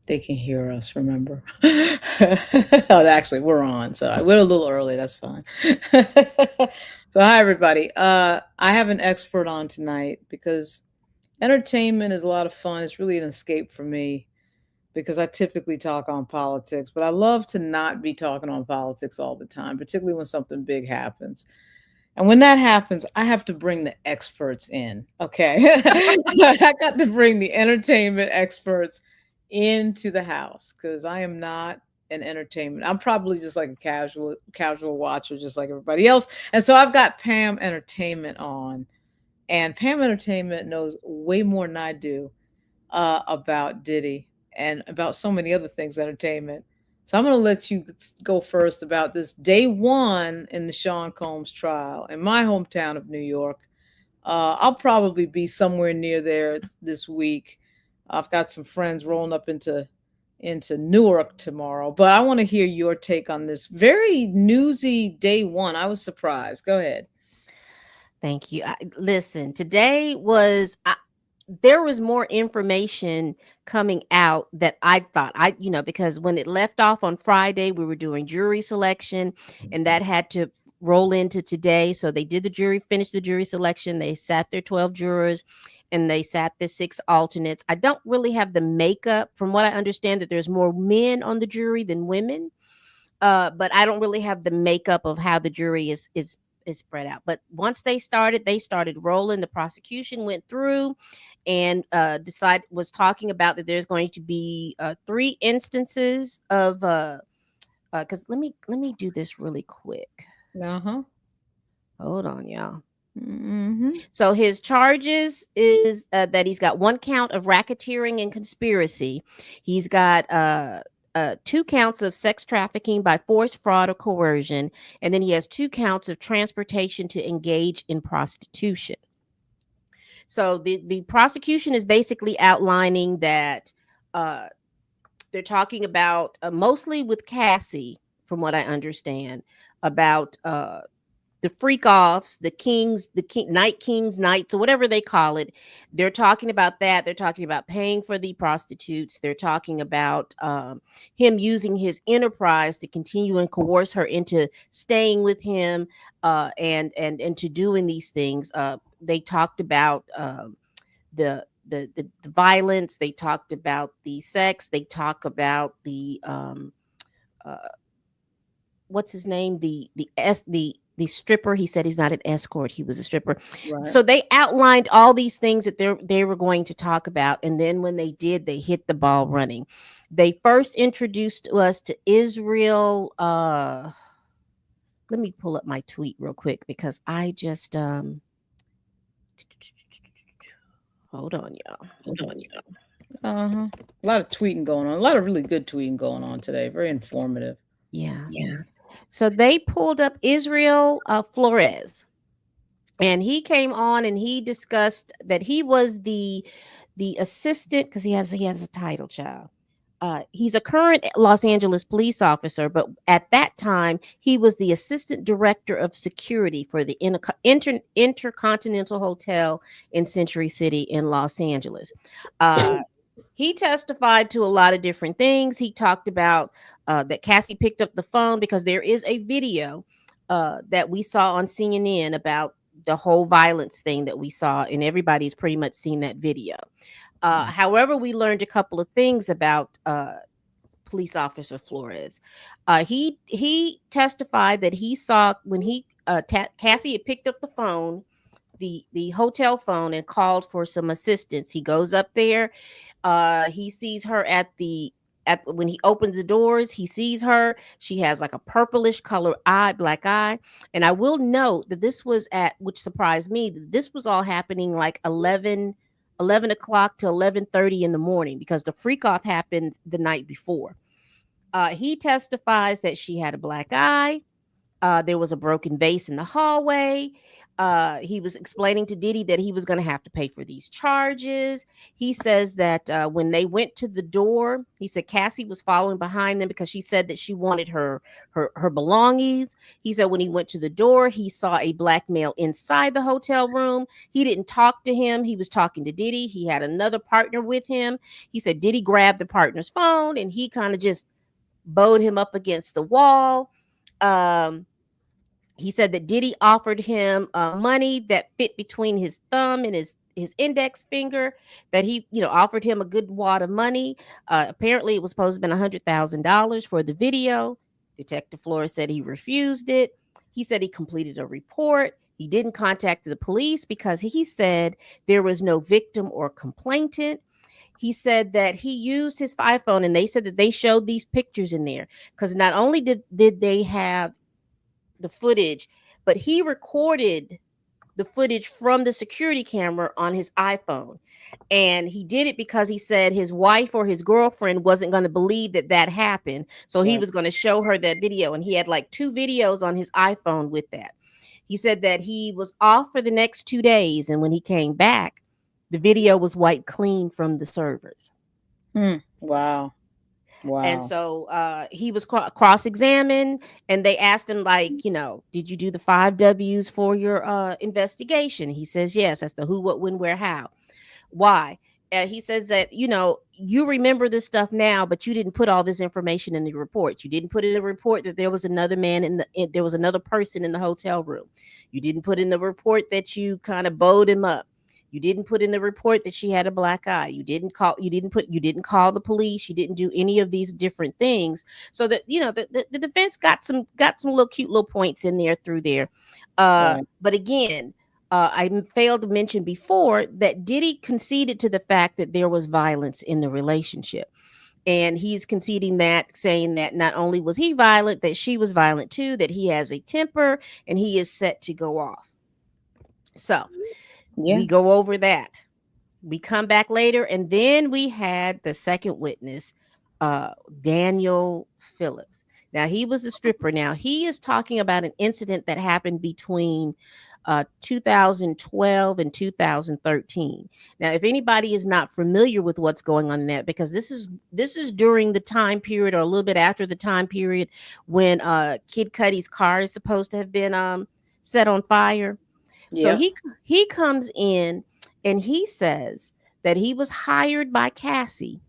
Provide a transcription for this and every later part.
They can hear us, remember? Oh, actually, we're on, so we're a little early. That's fine. So, hi everybody. I have an expert on tonight because entertainment is a lot of fun. It's really an escape for me because I typically talk on politics, but I love to not be talking on politics all the time, particularly when something big happens. And when that happens, I have to bring the experts in. Okay. I got to bring the entertainment experts into the house because I am not an entertainment. I'm probably just like a casual watcher, just like everybody else. And so I've got Pam Entertainment on, and Pam Entertainment knows way more than I do about Diddy and about so many other things entertainment. So I'm going to let you go first about this day one in the Sean Combs trial in my hometown of New York. I'll probably be somewhere near there this week. I've got some friends rolling up into Newark tomorrow, but I want to hear your take on this very newsy day one. I was surprised. Go ahead. Thank you. Listen, today was there was more information coming out that I thought because when it left off on Friday, we were doing jury selection, and that had to roll into today. So they did the jury, finished the jury selection. They sat their 12 jurors, and they sat the 6 alternates. I don't really have the makeup, from what I understand, that there's more men on the jury than women. But I don't really have the makeup of how the jury is spread out. But once they started rolling. The prosecution went through and decide was talking about that there's going to be 3 instances of because let me do this really quick. Uh huh. Hold on, y'all. Mm-hmm. So his charges is that he's got 1 count of racketeering and conspiracy. He's got 2 counts of sex trafficking by force, fraud, or coercion, and then he has 2 counts of transportation to engage in prostitution. So the prosecution is basically outlining that uh, they're talking about mostly with Cassie, from what I understand, about the freak offs, night kings, nights, or whatever they call it. They're talking about that. They're talking about paying for the prostitutes. They're talking about him using his enterprise to continue and coerce her into staying with him, and to doing these things. They talked about the violence. They talked about the sex. They talk about the uh, what's his name, the stripper. He said he's not an escort, he was a stripper. Right. So they outlined all these things that they were going to talk about, and then when they did, they hit the ball running. They first introduced us to Israel. Let me pull up my tweet real quick because I just hold on, y'all. Uh huh. A lot of tweeting going on. A lot of really good tweeting going on today. Very informative. Yeah. So they pulled up Israel Flores, and he came on and he discussed that he was the assistant, because he has a title, child. He's a current Los Angeles police officer, but at that time he was the assistant director of security for the Intercontinental Hotel in Century City in Los Angeles. Uh, he testified to a lot of different things. He talked about that Cassie picked up the phone because there is a video that we saw on CNN about the whole violence thing that we saw, and everybody's pretty much seen that video. However, we learned a couple of things about police officer Flores. He testified that he saw when Cassie had picked up the hotel phone, and called for some assistance. He goes up there. He sees her at when he opens the doors. He sees her. She has like a purplish color black eye. And I will note that this was which surprised me, that this was all happening like 11 o'clock to 11:30 in the morning, because the freak off happened the night before. He testifies that she had a black eye. There was a broken vase in the hallway. He was explaining to Diddy that he was going to have to pay for these charges. He says that when they went to the door, he said Cassie was following behind them because she said that she wanted her belongings. He said when he went to the door, he saw a black male inside the hotel room. He didn't talk to him. He was talking to Diddy. He had another partner with him. He said Diddy grabbed the partner's phone and he kind of just bowed him up against the wall. Um, he said that Diddy offered him money that fit between his thumb and his index finger. That he, offered him a good wad of money. Apparently, it was supposed to have been $100,000 for the video. Detective Flores said he refused it. He said he completed a report. He didn't contact the police because he said there was no victim or complainant. He said that he used his iPhone, and they said that they showed these pictures in there because not only did they have the footage, but he recorded the footage from the security camera on his iPhone. And he did it because he said his wife or his girlfriend wasn't going to believe that that happened. So he Right. was going to show her that video. And he had like 2 videos on his iPhone with that. He said that he was off for the next 2 days. And when he came back, the video was wiped clean from the servers. Wow. And Wow. so he was cross-examined, and they asked him, like, did you do the 5 W's for your investigation? He says yes. That's the who, what, when, where, how, why. He says that, you remember this stuff now, but you didn't put all this information in the report. You didn't put in the report that there was another man there was another person in the hotel room. You didn't put in the report that you kind of bowed him up. You didn't put in the report that she had a black eye. You didn't call the police. You didn't do any of these different things. So that, the defense got some little cute little points in there through there. Right. But again, I failed to mention before that Diddy conceded to the fact that there was violence in the relationship. And he's conceding that, saying that not only was he violent, that she was violent too, that he has a temper and he is set to go off. So Yeah. we go over that. We come back later, and then we had the second witness, uh, Daniel Phillips. Now, he was a stripper. Now, he is talking about an incident that happened between 2012 and 2013. Now, if anybody is not familiar with what's going on in that, because this is during the time period, or a little bit after the time period, when Kid Cudi's car is supposed to have been set on fire. So Yep. he comes in and he says that he was hired by Cassie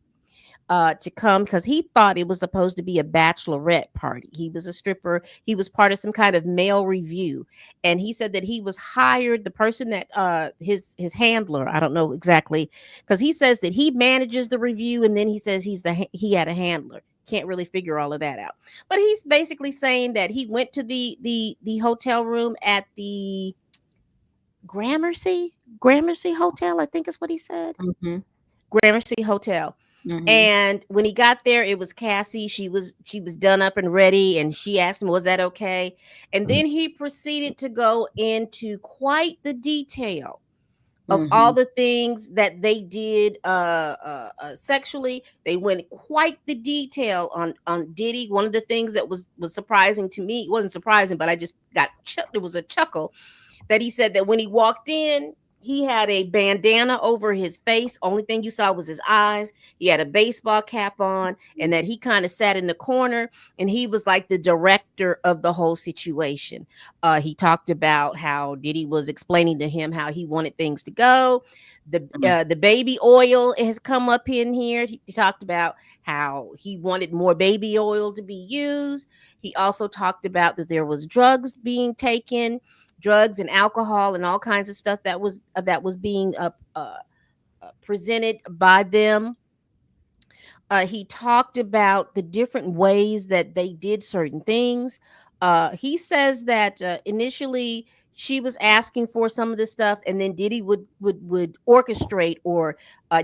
to come because he thought it was supposed to be a bachelorette party. He was a stripper. He was part of some kind of male review, and he said that he was hired. The person that his handler, I don't know exactly, because he says that he manages the review, and then he says he had a handler. Can't really figure all of that out, but he's basically saying that he went to the hotel room at the Gramercy Hotel, I think is what he said. Mhm. Gramercy Hotel. Mhm. And when he got there, it was Cassie. She was done up and ready, and she asked him, "Was that okay?" And then he proceeded to go into quite the detail of all Mhm. the things that they did sexually. They went quite the detail on Diddy. One of the things that was surprising to me, it wasn't surprising, but I just it was a chuckle, that he said that when he walked in, he had a bandana over his face. Only thing you saw was his eyes. He had a baseball cap on, and that he kind of sat in the corner, and he was like the director of the whole situation. He talked about how Diddy was explaining to him how he wanted things to go. The baby oil has come up in here. He talked about how he wanted more baby oil to be used. He also talked about that there was drugs being taken, drugs and alcohol and all kinds of stuff that was being presented by them. He talked about the different ways that they did certain things. He says that initially she was asking for some of this stuff, and then Diddy would orchestrate or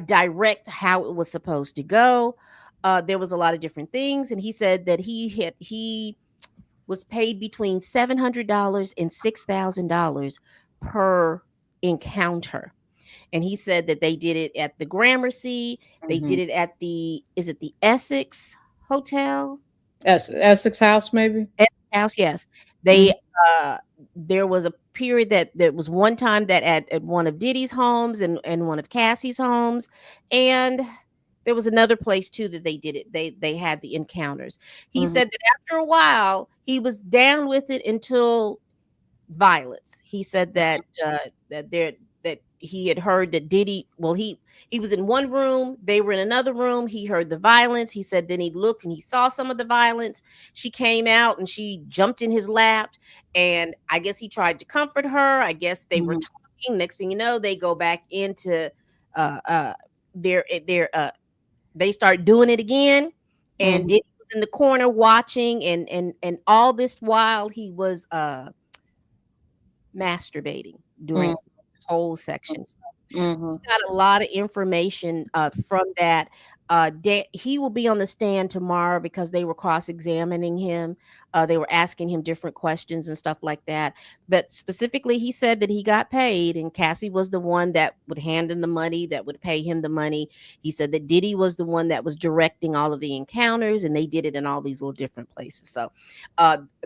direct how it was supposed to go. There was a lot of different things, and he said that he was paid between $700 and $6,000 per encounter. And he said that they did it at the Gramercy. They did Mhm. it at is it the Essex Hotel? Essex House, maybe. Essex House, yes. Mhm. They, uh, there was period that there was one time that at one of Diddy's homes and one of Cassie's homes, and there was another place too that they did it. They had the encounters. He Mhm. said that after a while he was down with it until violence. He said that that he had heard that Diddy, well, he was in one room, they were in another room, he heard the violence. He said then he looked and he saw some of the violence. She came out and she jumped in his lap, and I guess he tried to comfort her. I guess they were Mhm. talking. Next thing you know, they go back into uh uh their they start doing it again, and Mhm. Diddy was in the corner watching, and all this while he was masturbating during Mhm. the whole section. Mhm. Got a lot of information from that. He will be on the stand tomorrow because they were cross-examining him. They were asking him different questions and stuff like that. But specifically, he said that he got paid, and Cassie was the one that would hand him the money, that would pay him the money. He said that Diddy was the one that was directing all of the encounters, and they did it in all these little different places. So,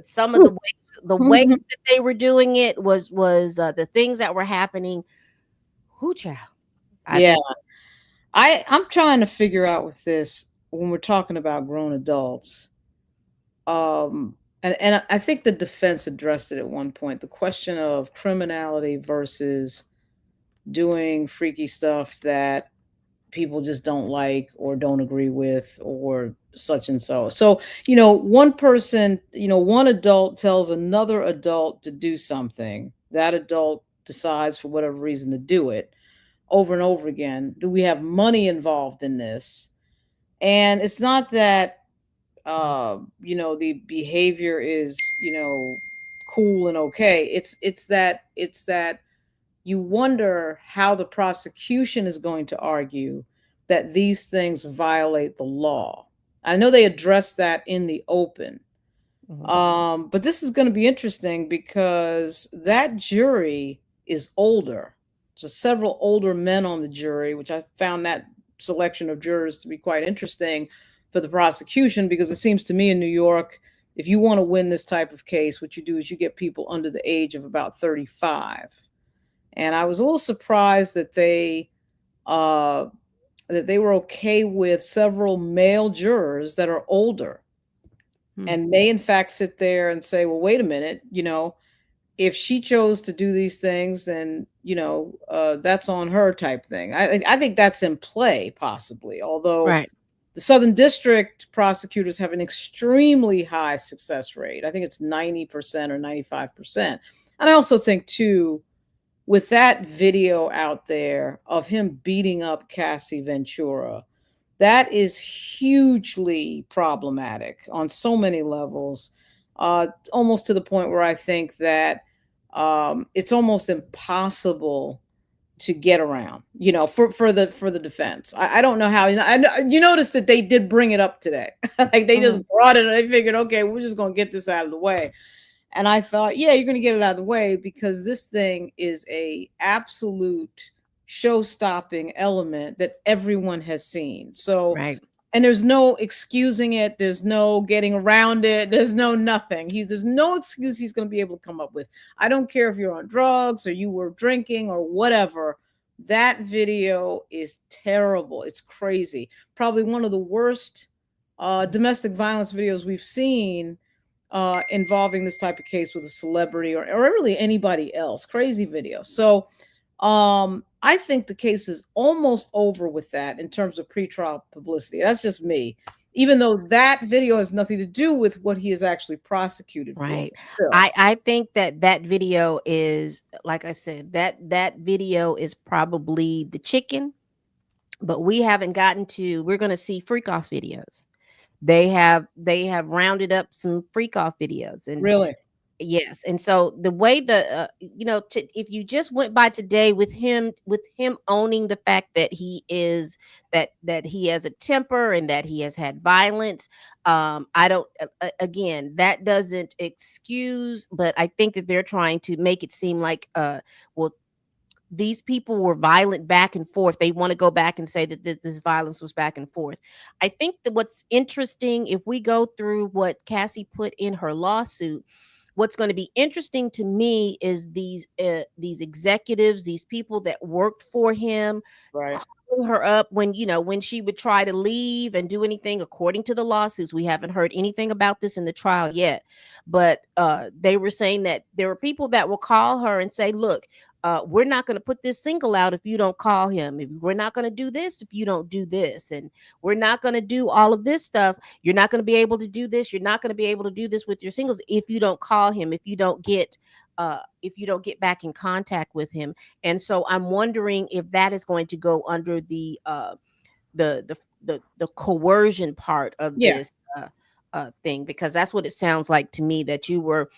some of Whew. the ways that they were doing it was the things that were happening. Who child? I Yeah. mean, I'm trying to figure out with this when we're talking about grown adults. And I think the defense addressed it at one point, the question of criminality versus doing freaky stuff that people just don't like or don't agree with or such and so. So, one person, one adult tells another adult to do something. That adult decides for whatever reason to do it over and over again. Do we have money involved in this? And it's not that the behavior is, cool and okay. It's that you wonder how the prosecution is going to argue that these things violate the law. I know they addressed that in the open. mhm, But this is going to be interesting because that jury is older. So several older men on the jury, which I found that selection of jurors to be quite interesting for the prosecution, because it seems to me in New York, if you want to win this type of case, what you do is you get people under the age of about 35. And I was a little surprised uh, that they were okay with several male jurors that are older hmm, and may in fact sit there and say, well, wait a minute, if she chose to do these things, then that's on her type thing. I think that's in play possibly, although right, the Southern District prosecutors have an extremely high success rate. I think it's 90% or 95%. And I also think too, with that video out there of him beating up Cassie Ventura, that is hugely problematic on so many levels, almost to the point where I think that it's almost impossible to get around, for the defense. I don't know how. You notice that they did bring it up today, like they just mhm, brought it. And they figured, okay, we're just gonna get this out of the way. And I thought, yeah, you're going to get it out of the way because this thing is a absolute show-stopping element that everyone has seen. So, right, and there's no excusing it. There's no getting around it. There's no nothing. There's no excuse he's going to be able to come up with. I don't care if you're on drugs or you were drinking or whatever. That video is terrible. It's crazy. Probably one of the worst domestic violence videos we've seen involving this type of case with a celebrity or really anybody else. Crazy video. So I think the case is almost over with that in terms of pretrial publicity. That's just me. Even though that video has nothing to do with what he is actually prosecuted for. right. Still. I think that that video is, like I said, that video is probably the chicken, but we haven't gotten to. We're going to see freak off videos. They have rounded up some freak off videos, and Really. yes, and so the way if you just went by today with him owning the fact that he has a temper and that he has had violence, I don't again, that doesn't excuse, but I think that they're trying to make it seem like well, these people were violent back and forth. They want to go back and say that this violence was back and forth. I think that what's interesting, if we go through what Cassie put in her lawsuit, What's going to be interesting to me is these executives, these people that worked for him, Right. calling her up when, when she would try to leave and do anything. According to the lawsuits, we haven't heard anything about this in the trial yet, but they were saying that there were people that will call her and say, look, we're not going to put this single out if you don't call him. We're not going to do this if you don't do this, and we're not going to do all of this stuff. You're not going to be able to do this. You're not going to be able to do this with your singles if you don't call him, if you don't get back in contact with him. And so I'm wondering if that is going to go under the coercion part of Yeah. this thing, because that's what it sounds like to me, that you were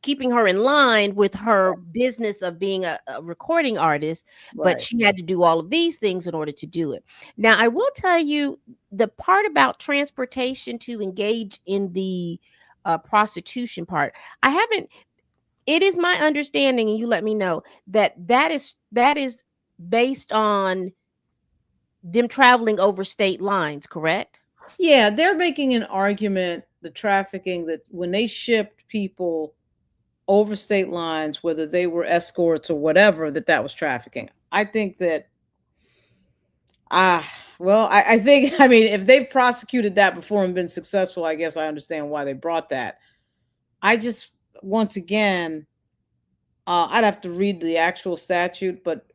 keeping her in line with her business of being a recording artist, but Right. she had to do all of these things in order to do it. Now, I will tell you the part about transportation to engage in the prostitution part. I haven't. It is my understanding, and you let me know, that is based on them traveling over state lines, correct? Yeah, they're making an argument, the trafficking, that when they shipped people over state lines, whether they were escorts or whatever, that that was trafficking. I think that ah, well, I think I mean if they've prosecuted that before and been successful, I guess I understand why they brought that. I just once again, I'd have to read the actual statute, but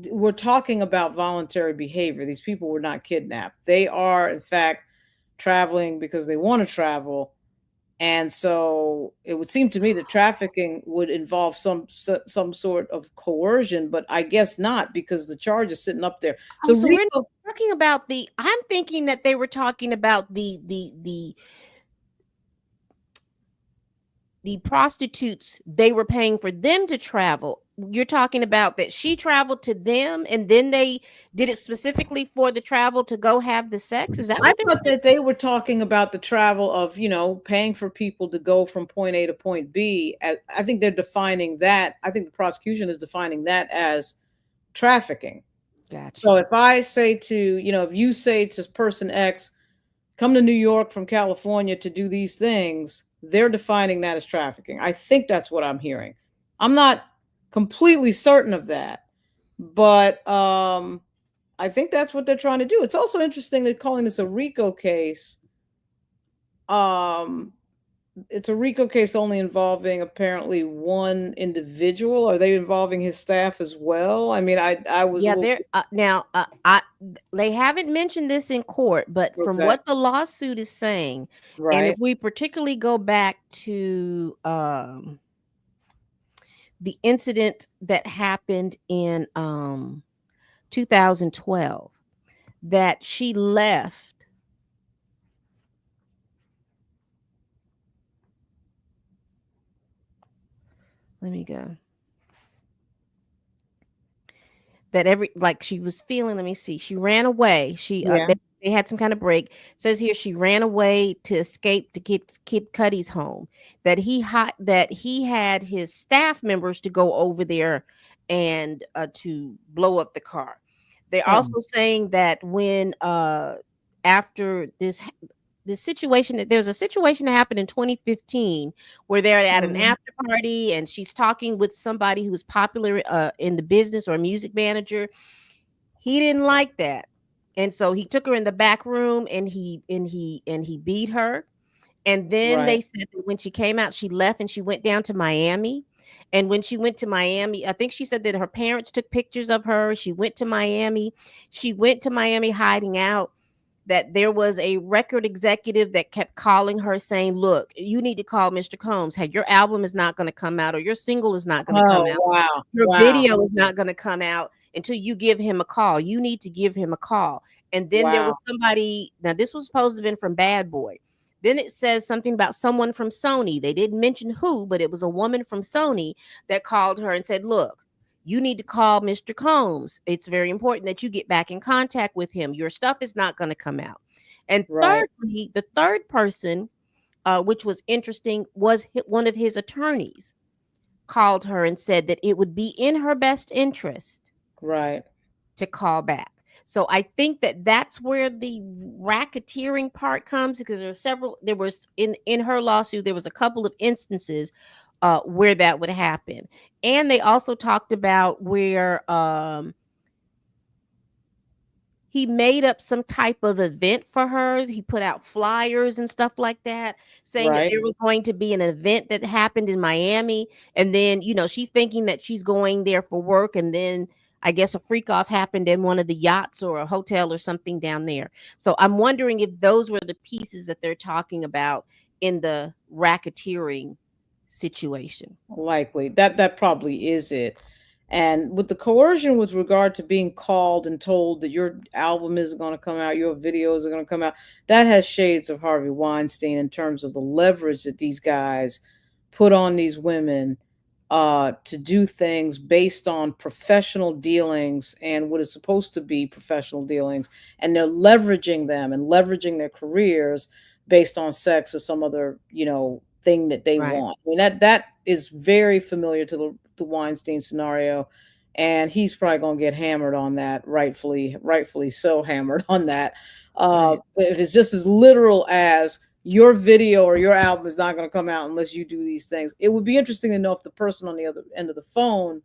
we're talking about voluntary behavior. These people were not kidnapped. They are, in fact, traveling because they want to travel. And so it would seem to me that trafficking would involve some sort of coercion, but I guess not because the charge is sitting up there. Oh, The so we're RICO, talking about the I'm thinking that they were talking about the prostitutes. They were paying for them to travel. You're talking about that she traveled to them and then they did it specifically for the travel to go have the sex. Is that I what they're thought that they were talking about the travel of, paying for people to go from point A to point B. I think they're defining that. I think the prosecution is defining that as trafficking. So Gotcha. if I say to, if you say to person X, come to New York from California to do these things, they're defining that as trafficking. I think that's what I'm hearing. I'm not completely certain of that, but I think that's what they're trying to do. It's also interesting they're calling this a RICO case. Um, it's a RICO case only involving apparently one individual. Are they involving his staff as well? I mean, I was a Yeah, little they're now I they haven't mentioned this in court, but from okay, what the lawsuit is saying, and if right? we particularly go back to the incident that happened in 2012, that she left. Let me go. That every like she was feeling. Let me see. She ran away. Yeah. They had some kind of break. It says here she ran away to escape to get Kid Cudi's home. That he had his staff members to go over there and to blow up the car. They're Oh, also saying that when after this situation, that there's a situation that happened in 2015 where they're at an mhm. after party and she's talking with somebody who's popular in the business, or a music manager. He didn't like that, and so he took her in the back room and he beat her. And then Right. they said that when she came out, she left and she went down to Miami. And when she went to Miami, I think she said that her parents took pictures of her. She went to Miami. She went to Miami hiding out. That there was a record executive that kept calling her saying, look, you need to call Mr. Combs. Hey, your album is not going to come out, or your single is not going to come Oh, out. wow. Your Wow. video is not going to come out until you give him a call. You need to give him a call. And then there Wow. was somebody, now this was supposed to have been from Bad Boy. Then it says something about someone from Sony. They didn't mention who, but it was a woman from Sony that called her and said, look, you need to call Mr. Combs. It's very important that you get back in contact with him. Your stuff is not going to come out. And Right. thirdly, the third person, which was interesting, was one of his attorneys called her and said that it would be in her best interest Right. to call back. So I think that that's where the racketeering part comes, because there was in her lawsuit, there was a couple of instances where that would happen. And they also talked about where he made up some type of event for her. He put out flyers and stuff like that, saying that Right. there was going to be an event that happened in Miami. And then, she's thinking that she's going there for work. And then I guess a freak off happened in one of the yachts or a hotel or something down there. So I'm wondering if those were the pieces that they're talking about in the racketeering situation. Likely. That probably is it. And with the coercion with regard to being called and told that your album isn't going to come out, your videos are going to come out, that has shades of Harvey Weinstein in terms of the leverage that these guys put on these women to do things based on professional dealings and what is supposed to be professional dealings. And they're leveraging them and leveraging their careers based on sex or some other, thing that they Right. want. I mean, that is very familiar to the Weinstein scenario, and he's probably going to get hammered on that, rightfully so hammered on that. Right. If it's just as literal as your video or your album is not going to come out unless you do these things, it would be interesting to know if the person on the other end of the phone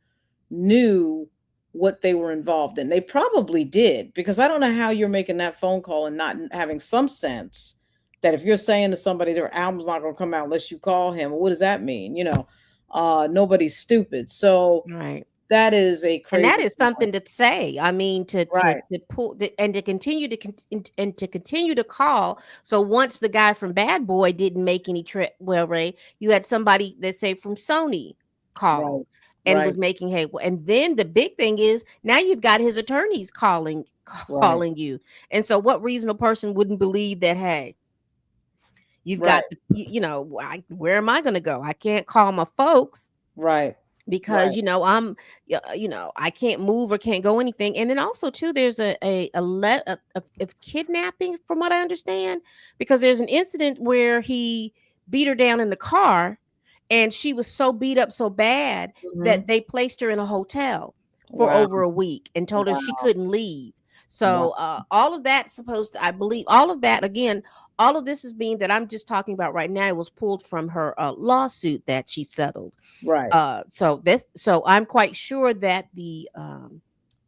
knew what they were involved in. They probably did, because I don't know how you're making that phone call and not having some sense that if you're saying to somebody their album's not going to come out unless you call him, what does that mean? Nobody's stupid. So Right. that is a And that crazy is scenario. something to say. I mean, Right, to pull and to continue and to continue to call. So once the guy from Bad Boy didn't make any trip, well, Ray, you had somebody, let's say from Sony, call right, and right, was making hay. And then the big thing is now you've got his attorneys right, calling you. And so what reasonable person wouldn't believe that? Hey, you've right, got where am I going to go? I can't call my folks right, because right. I'm I can't move or can't go anything. And then also too, there's of kidnapping from what I understand, because there's an incident where he beat her down in the car, and she was so beat up so bad Hmm. that they placed her in a hotel for Wow, over a week and told her she wow, couldn't leave. wow. So all of that's supposed to, I believe, all of that again, all of this is being that I'm just talking about right now, it was pulled from her lawsuit that she settled. Right, So I'm quite sure that the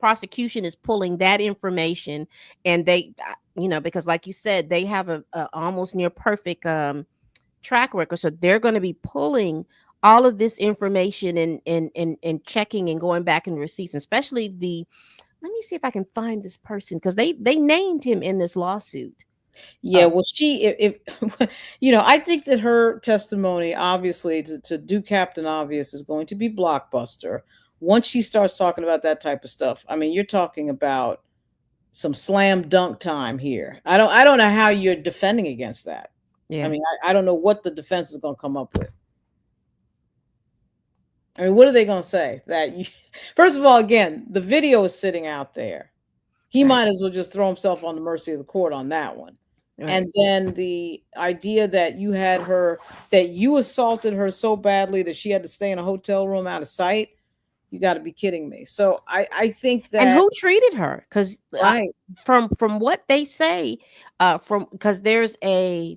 prosecution is pulling that information, and they, because like you said, they have a almost near perfect track record, so they're going to be pulling all of this information and checking and going back in receipts, especially the. Let me see if I can find this person, because they named him in this lawsuit. yeah. Well, she if I think that her testimony, obviously, to do Captain Obvious, is going to be blockbuster once she starts talking about that type of stuff. I mean, you're talking about some slam dunk time here. I don't know how you're defending against that. I Yeah. mean, I don't know what the defense is going to come up with. I mean, what are they going to say? That you, first of all, again, the video is sitting out there. He Right. might as well just throw himself on the mercy of the court on that one. Right. And then the idea that that you assaulted her so badly that she had to stay in a hotel room out of sight. You got to be kidding me. So I think And that who treated her? Because right, from what they say, from because there's a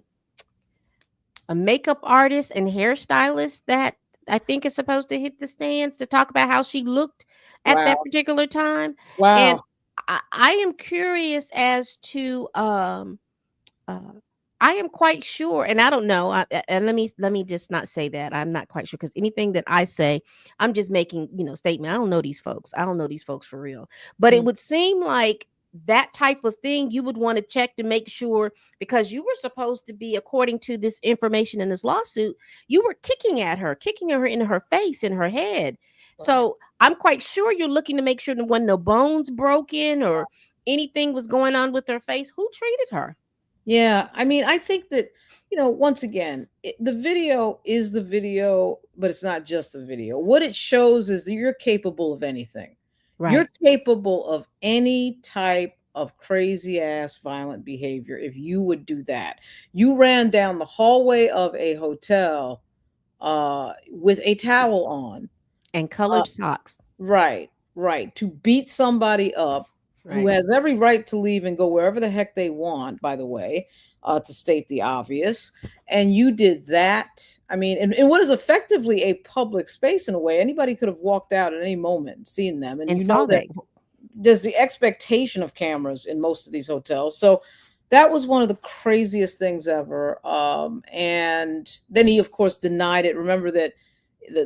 makeup artist and hairstylist that I think is supposed to hit the stands to talk about how she looked at that wow, particular time. And wow, I am curious as to uh I am quite sure, and I don't know. And let me just not say that I'm not quite sure, because anything that I say, I'm just making statement. I don't know these folks. I don't know these folks for real. But it mm, would seem like that type of thing you would want to check to make sure, because you were supposed to be, according to this information in this lawsuit, you were kicking her in her face, in her head. right. So I'm quite sure you're looking to make sure there wasn't no bones broken or anything was going on with her face. Who treated her? Yeah, I mean, I think that, once again, the video is the video, but it's not just the video. What it shows is that you're capable of anything. You're Right. capable of any type of crazy ass violent behavior if you would do that. You ran down the hallway of a hotel with a towel on. And Uh, colored socks. right, right, to beat somebody up who Right. has every right to leave and go wherever the heck they want, by the way, to state the obvious. And you did that. I mean, in what is effectively a public space in a way, anybody could have walked out at any moment and seen them. And And you know saw that that. there's the expectation of cameras in most of these hotels. So that was one of the craziest things ever. And then he, of course, denied it. Remember that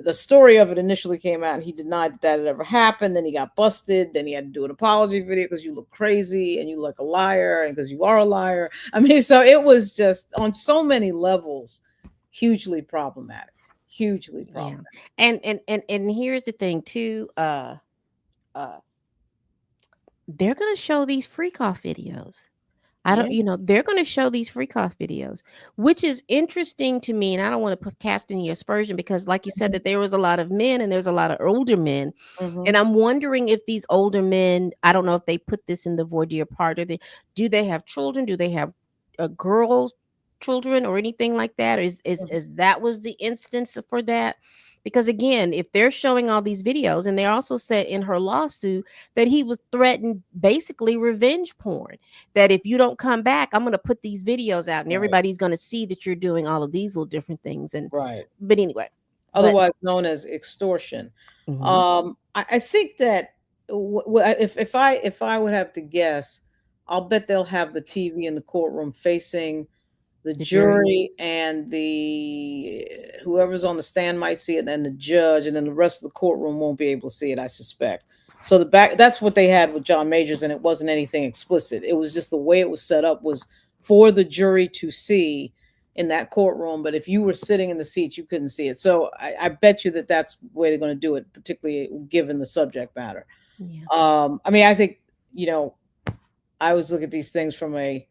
the story of it initially came out and he denied that it ever happened. Then he got busted. Then he had to do an apology video because you look crazy and you look a liar and because you are a liar. I mean, so it was just on so many levels hugely problematic. Hugely Yeah. problematic. And here's the thing too. Uh they're gonna show these freak off videos. I don't, Yeah. you know, they're going to show these freak off videos, which is interesting to me. And I don't want to put cast any aspersion because, like you said, that there was a lot of men and there's a lot of older men. Hmm. And I'm wondering if these older men, I don't know if they put this in the voir dire part of it. Do they have children? Do they have girls, children, or anything like that? Or is that was the instance for that? Because again, if they're showing all these videos, and they also said in her lawsuit that he was threatened, basically revenge porn, that if you don't come back, I'm going to put these videos out and Right. everybody's going to see that you're doing all of these little different things. And Right. but anyway, but Otherwise known as extortion. mhm, I think that if I would have to guess, I'll bet they'll have the TV in the courtroom facing the the jury, jury and the whoever's on the stand might see it, and the judge, and then the rest of the courtroom won't be able to see it, I suspect. So the back that's what they had with John Majors, and it wasn't anything explicit. It was just the way it was set up was for the jury to see in that courtroom, but if you were sitting in the seats, you couldn't see it. So I bet you that that's the way they're going to do it, particularly given the subject matter. yeah. I mean, I think you know, I always look at these things from a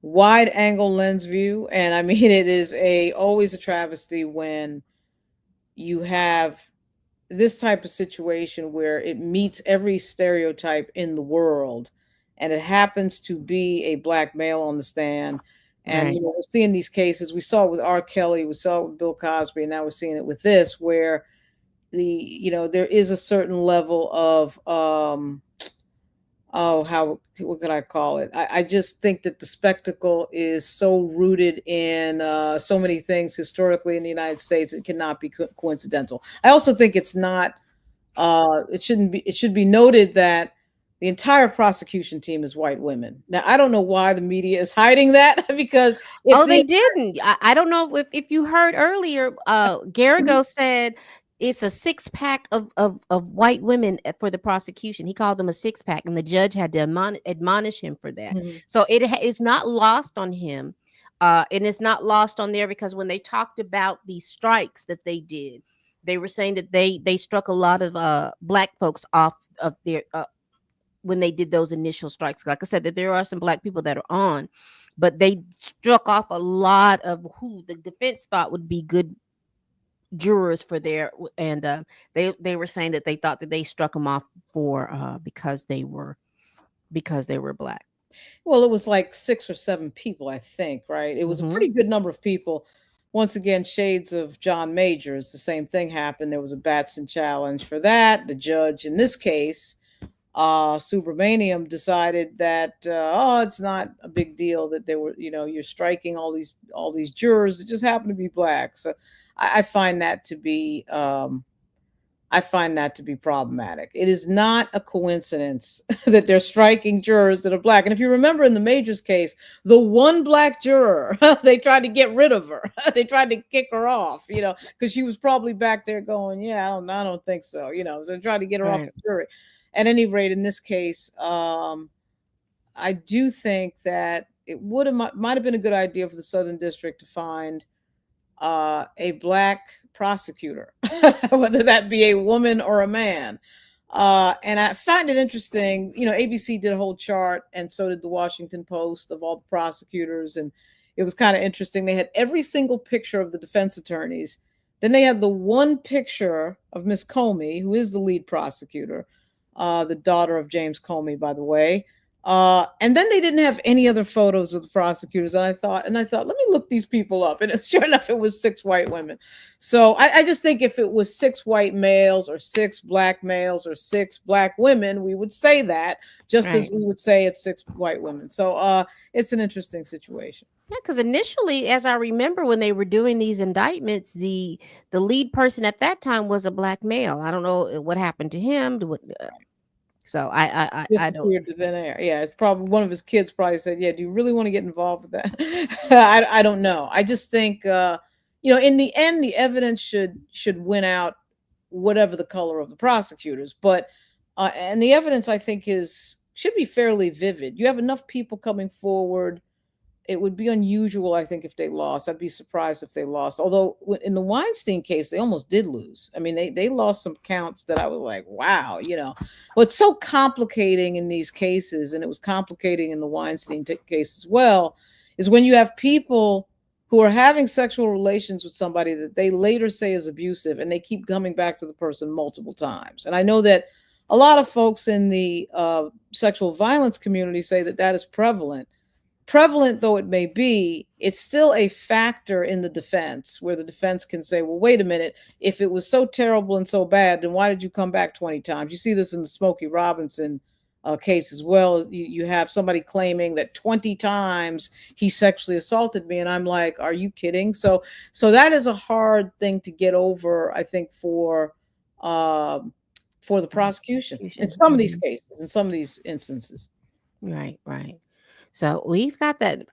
wide angle lens view, and I mean, it is a always a travesty when you have this type of situation where it meets every stereotype in the world and it happens to be a black male on the stand. And Right. we're seeing these cases. We saw it with R. Kelly, we saw it with Bill Cosby, and now we're seeing it with this, where there is a certain level of oh, how what could I call it? I just think that the spectacle is so rooted in so many things historically in the United States, it cannot be coincidental. I also think it's not it shouldn't be. It should be noted that the entire prosecution team is white women. Now, I don't know why the media is hiding that because if Oh, the they didn't. I don't know if you heard earlier, Garrigo said it's a six pack of white women for the prosecution. He called them a six pack, and the judge had to admonish him for that. Mhm. So it's not lost on him. And it's not lost on there because when they talked about the strikes that they did, they were saying that they struck a lot of black folks off of their when they did those initial strikes. Like I said, that there are some black people that are on, but they struck off a lot of who the defense thought would be good jurors for their, and they were saying that they thought that they struck them off for because they were black. Well, it was like 6 or 7 people, I think, right? It was a Hmm. pretty good number of people. Once again, shades of John Majors, the same thing happened. There was a Batson challenge for that. The judge in this case, Subramaniam, decided that oh, it's not a big deal that they were, you're striking all these jurors that just happen to be black. So I find that to be problematic. It is not a coincidence that they're striking jurors that are black. And if you remember in the Majors case, the one black juror, they tried to get rid of her. They tried to kick her off, because she was probably back there going, "Yeah, I don't think so," So they tried to get her off Right. the jury. At any rate, in this case, I do think that it might have been a good idea for the Southern District to find a black prosecutor, whether that be a woman or a man. And I find it interesting. ABC did a whole chart, and so did the Washington Post, of all the prosecutors. And it was kind of interesting. They had every single picture of the defense attorneys. Then they had the one picture of Miss Comey, who is the lead prosecutor, the daughter of James Comey, by the way. And then they didn't have any other photos of the prosecutors. And I thought, let me look these people up. And sure enough, it was six white women. So I just think if it was six white males or six black males or six black women, we would say that just as Right. we would say it's six white women. So it's an interesting situation. Yeah, because initially, as I remember, when they were doing these indictments, the lead person at that time was a black male. I don't know what happened to him. So I don't. Disappeared to thin air. Yeah, it's probably one of his kids probably said, "Yeah, do you really want to get involved with that?" I don't know. I just think in the end, the evidence should win out, whatever the color of the prosecutors. But and the evidence I think is should be fairly vivid. You have enough people coming forward. It would be unusual, I think, if they lost. I'd be surprised if they lost. Although in the Weinstein case, they almost did lose. I mean, they lost some counts that I was like, wow, What's so complicating in these cases, and it was complicating in the Weinstein case as well, is when you have people who are having sexual relations with somebody that they later say is abusive, and they keep coming back to the person multiple times. And I know that a lot of folks in the sexual violence community say that that is prevalent. Prevalent though it may be, it's still a factor in the defense where the defense can say, well, wait a minute, if it was so terrible and so bad, then why did you come back 20 times? You see this in the Smokey Robinson case as well. You have somebody claiming that 20 times he sexually assaulted me. And I'm like, are you kidding? So that is a hard thing to get over, I think, for the prosecution in Prosecution. some of these cases, in some of these instances. Right, right. So we've got that.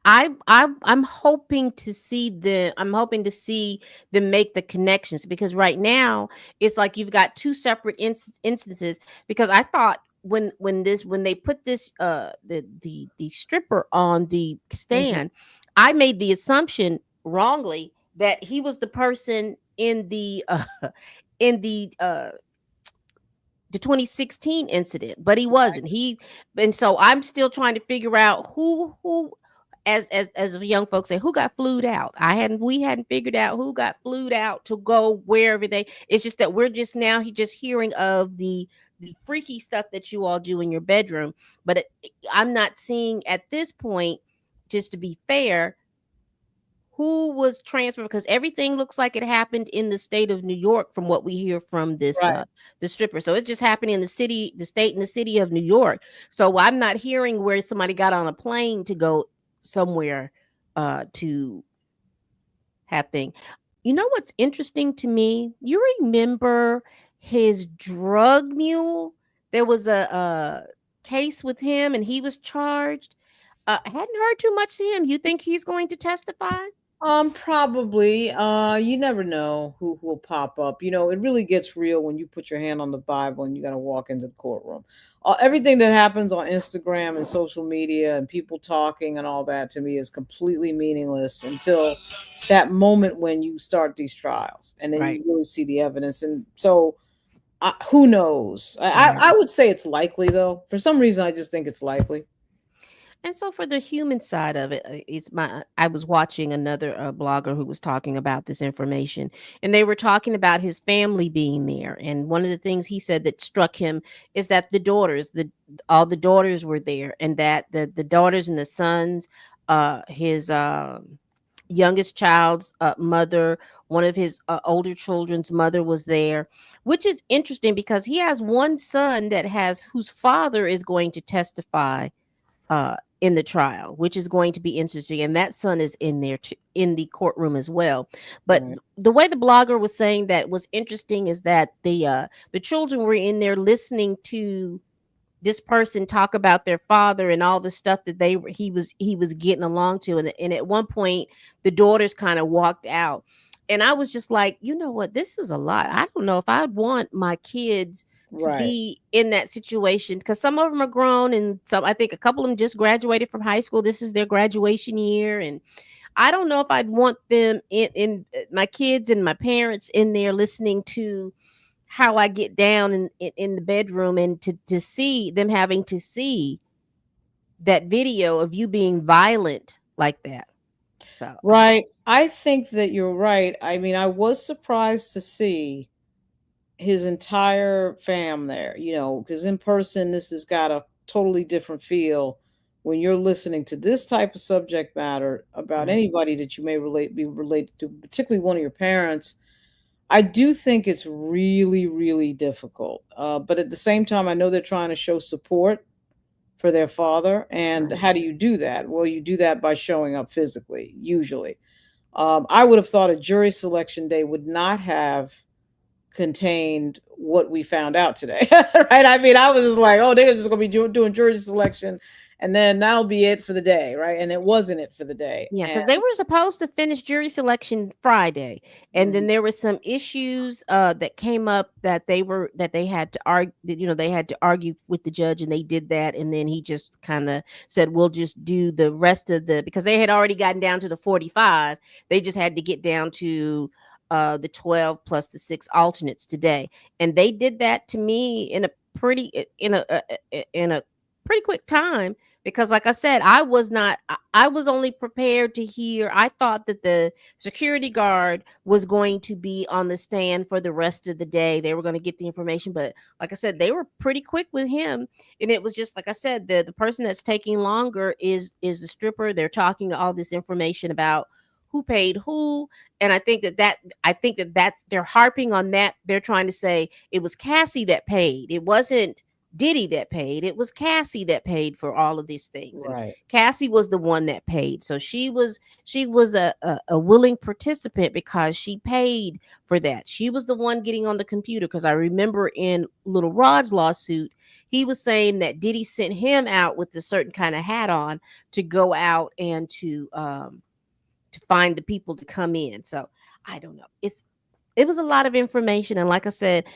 I'm hoping to see I'm hoping to see them make the connections, because right now it's like you've got two separate instances. Because I thought when they put this the stripper on the Mhm. stand, I made the assumption wrongly that he was the person in the 2016 incident, but he wasn't. And so I'm still trying to figure out who as the young folks say, who got flued out. We hadn't figured out who got flued out to go wherever they. It's just that we're just now just hearing of the freaky stuff that you all do in your bedroom, but I'm not seeing at this point, just to be fair, who was transferred, because everything looks like it happened in the state of New York from what we hear from this Right. the stripper. So it's just happening in the city, the state and the city of New York. So I'm not hearing where somebody got on a plane to go somewhere to have thing. You know what's interesting to me? You remember his drug mule? There was a case with him and he was charged. Hadn't heard too much to him. You think he's going to testify? Probably. You never know who will pop up. It really gets real when you put your hand on the Bible and you got to walk into the courtroom. Everything that happens on Instagram and social media and people talking and all that to me is completely meaningless until that moment when you start these trials and then Right. you really see the evidence. And so, who knows? Right. I would say it's likely, though. For some reason, I just think it's likely. And so for the human side of it, I was watching another blogger who was talking about this information, and they were talking about his family being there. And one of the things he said that struck him is that all the daughters were there, and that the daughters and the sons, his youngest child's mother, one of his older children's mother was there, which is interesting because he has one son whose father is going to testify in the trial, which is going to be interesting. And that son is in there in the courtroom as well. But Right. the way the blogger was saying that was interesting is that the children were in there listening to this person talk about their father and all the stuff that he was getting along to, and at one point the daughters kind of walked out, and I was just like, you know what, this is a lot. I don't know if I'd want my kids to Right. be in that situation, because some of them are grown, and some, I think a couple of them just graduated from high school. This is their graduation year, and I don't know if I'd want them in my kids and my parents in there listening to how I get down in the bedroom, and to see them having to see that video of you being violent like that. So Right. I think that you're right. I mean, I was surprised to see his entire fam there, because in person, this has got to totally different feel when you're listening to this type of subject matter about Right. anybody that you may be related to, particularly one of your parents. I do think it's really, really difficult. But at the same time, I know they're trying to show support for their father. And Right. how do you do that? Well, you do that by showing up physically, usually. I would have thought a jury selection day would not have contained what we found out today, right? I mean, I was just like, oh, they're just going to be doing jury selection, and then that'll be it for the day, right? And it wasn't it for the day. Yeah, And because they were supposed to finish jury selection Friday, and then mm, there were some issues that came up that they had to argue. They had to argue with the judge, and they did that. And then he just kind of said, "We'll just do the rest of the," because they had already gotten down to the 45. They just had to get down to the 12 plus the 6 alternates today, and they did that to me in a pretty quick time, because like I said, I was not I was only prepared to hear. I thought that the security guard was going to be on the stand for the rest of the day. They were going to get the information, but like I said, they were pretty quick with him. And it was just like I said, the person that's taking longer is the stripper. They're talking all this information about who paid who. And I think that they're harping on that. They're trying to say it was Cassie that paid. It wasn't Diddy that paid. It was Cassie that paid for all of these things. And right, Cassie was the one that paid. So she was a willing participant because she paid for that. She was the one getting on the computer, because I remember in Little Rod's lawsuit, he was saying that Diddy sent him out with a certain kind of hat on to go out and to find the people to come in. So I don't know. It was a lot of information, and like I said,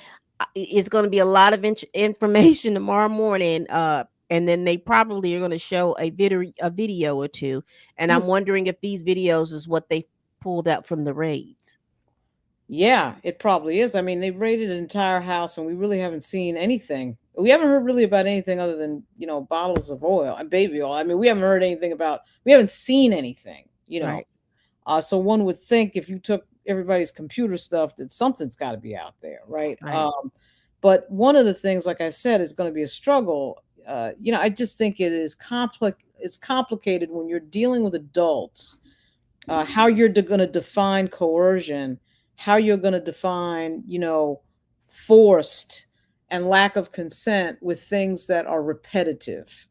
it's going to be a lot of information tomorrow morning. And then they probably are going to show a video or two, and I'm wondering if these videos is what they pulled out from the raids. yeah, it probably is. I mean, they raided an entire house, and we really haven't seen anything. We haven't heard really about anything other than bottles of oil and baby oil. I mean, we haven't heard anything about. We haven't seen anything. Right. So one would think if you took everybody's computer stuff, that something's got to be out there, right? Right. But one of the things, like I said, is going to be a struggle. I just think it is complex. It's complicated when you're dealing with adults, how you're going to define coercion, how you're going to define, forced and lack of consent with things that are repetitive.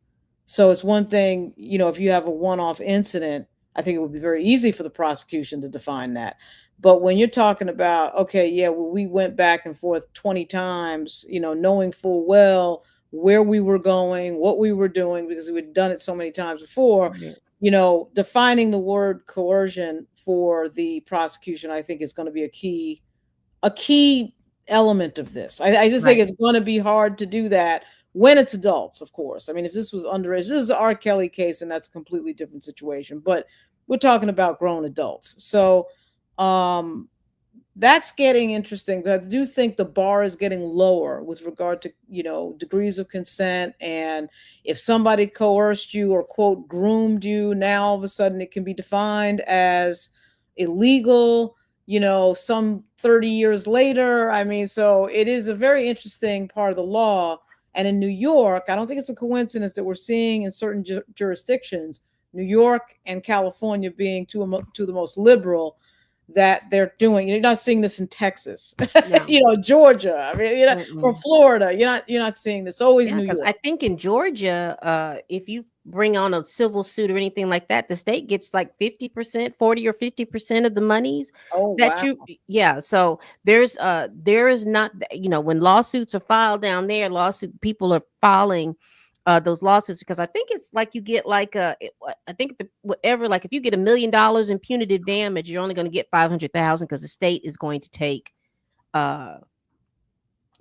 So it's one thing, if you have a one off incident, I think it would be very easy for the prosecution to define that. But when you're talking about, okay, yeah, well, we went back and forth 20 times, knowing full well where we were going, what we were doing, because we'd done it so many times before, Right. defining the word coercion for the prosecution, I think is going to be a key element of this. I just think Right. it's going to be hard to do that when it's adults, of course. I mean, if this was underage, this is the R. Kelly case, and that's a completely different situation. But we're talking about grown adults, so um, that's getting interesting. But I do think the bar is getting lower with regard to degrees of consent, and if somebody coerced you or quote groomed you, now all of a sudden it can be defined as illegal. Some 30 years later. I mean, so it is a very interesting part of the law. And in New York, I don't think it's a coincidence that we're seeing in certain jurisdictions, New York and California being two of the most liberal, that they're doing. You're not seeing this in Texas, No. Georgia. I mean, or Mm-mm. Florida. You're not seeing this. Always Yeah, New because York. I think in Georgia, if you bring on a civil suit or anything like that, the state gets like 50%, 40 or 50% of the monies Oh that wow. you, yeah. So there is not, when lawsuits are filed down there, people are filing those lawsuits, because I think it's like you get like I think whatever, like if you get $1 million in punitive damage, you're only going to get 500,000, because the state is going to take uh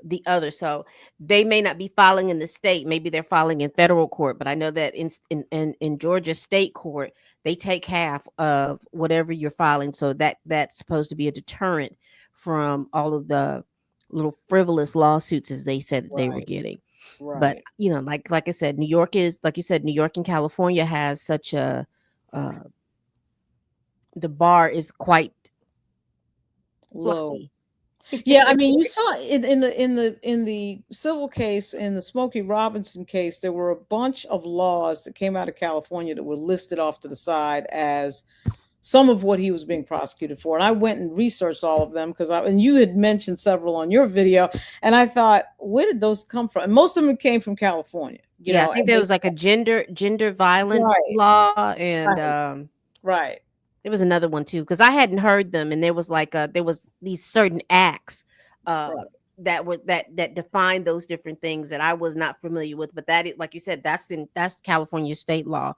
the other. So they may not be filing in the state, maybe they're filing in federal court, but I know that in Georgia state court, they take half of whatever you're filing. So that's supposed to be a deterrent from all of the little frivolous lawsuits, as they said that they were Right. getting. But Right. like I said, New York is, like you said, New York and California has such a uh the bar is quite Low. fluffy. Yeah, I mean, you saw in the civil case, in the Smokey Robinson case, there were a bunch of laws that came out of California that were listed off to the side as some of what he was being prosecuted for. And I went and researched all of them because and you had mentioned several on your video, and I thought, where did those come from? And most of them came from California, Yeah, I think and there they was like a gender violence right, law, and right, right, there was another one too because I hadn't heard them, and there was there was these certain acts uh, right. that were that defined those different things that I was not familiar with. But like you said, that's California state law,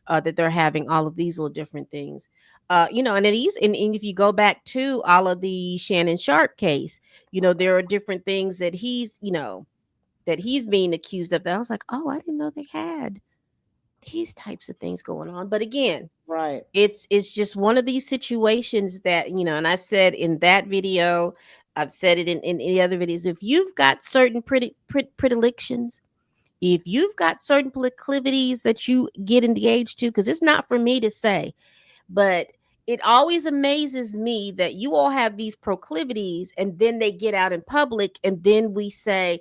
that they're having all of these little different things. And if you go back to all of the Shannon Sharp case, there are different things that he's being accused of. That I was like, oh, I didn't know they had these types of things going on. But again, Right. it's just one of these situations that, and I've said in that video, I've said it in any other videos. If you've got certain predilections, if you've got certain proclivities that you get engaged to, because it's not for me to say, but it always amazes me that you all have these proclivities and then they get out in public and then we say,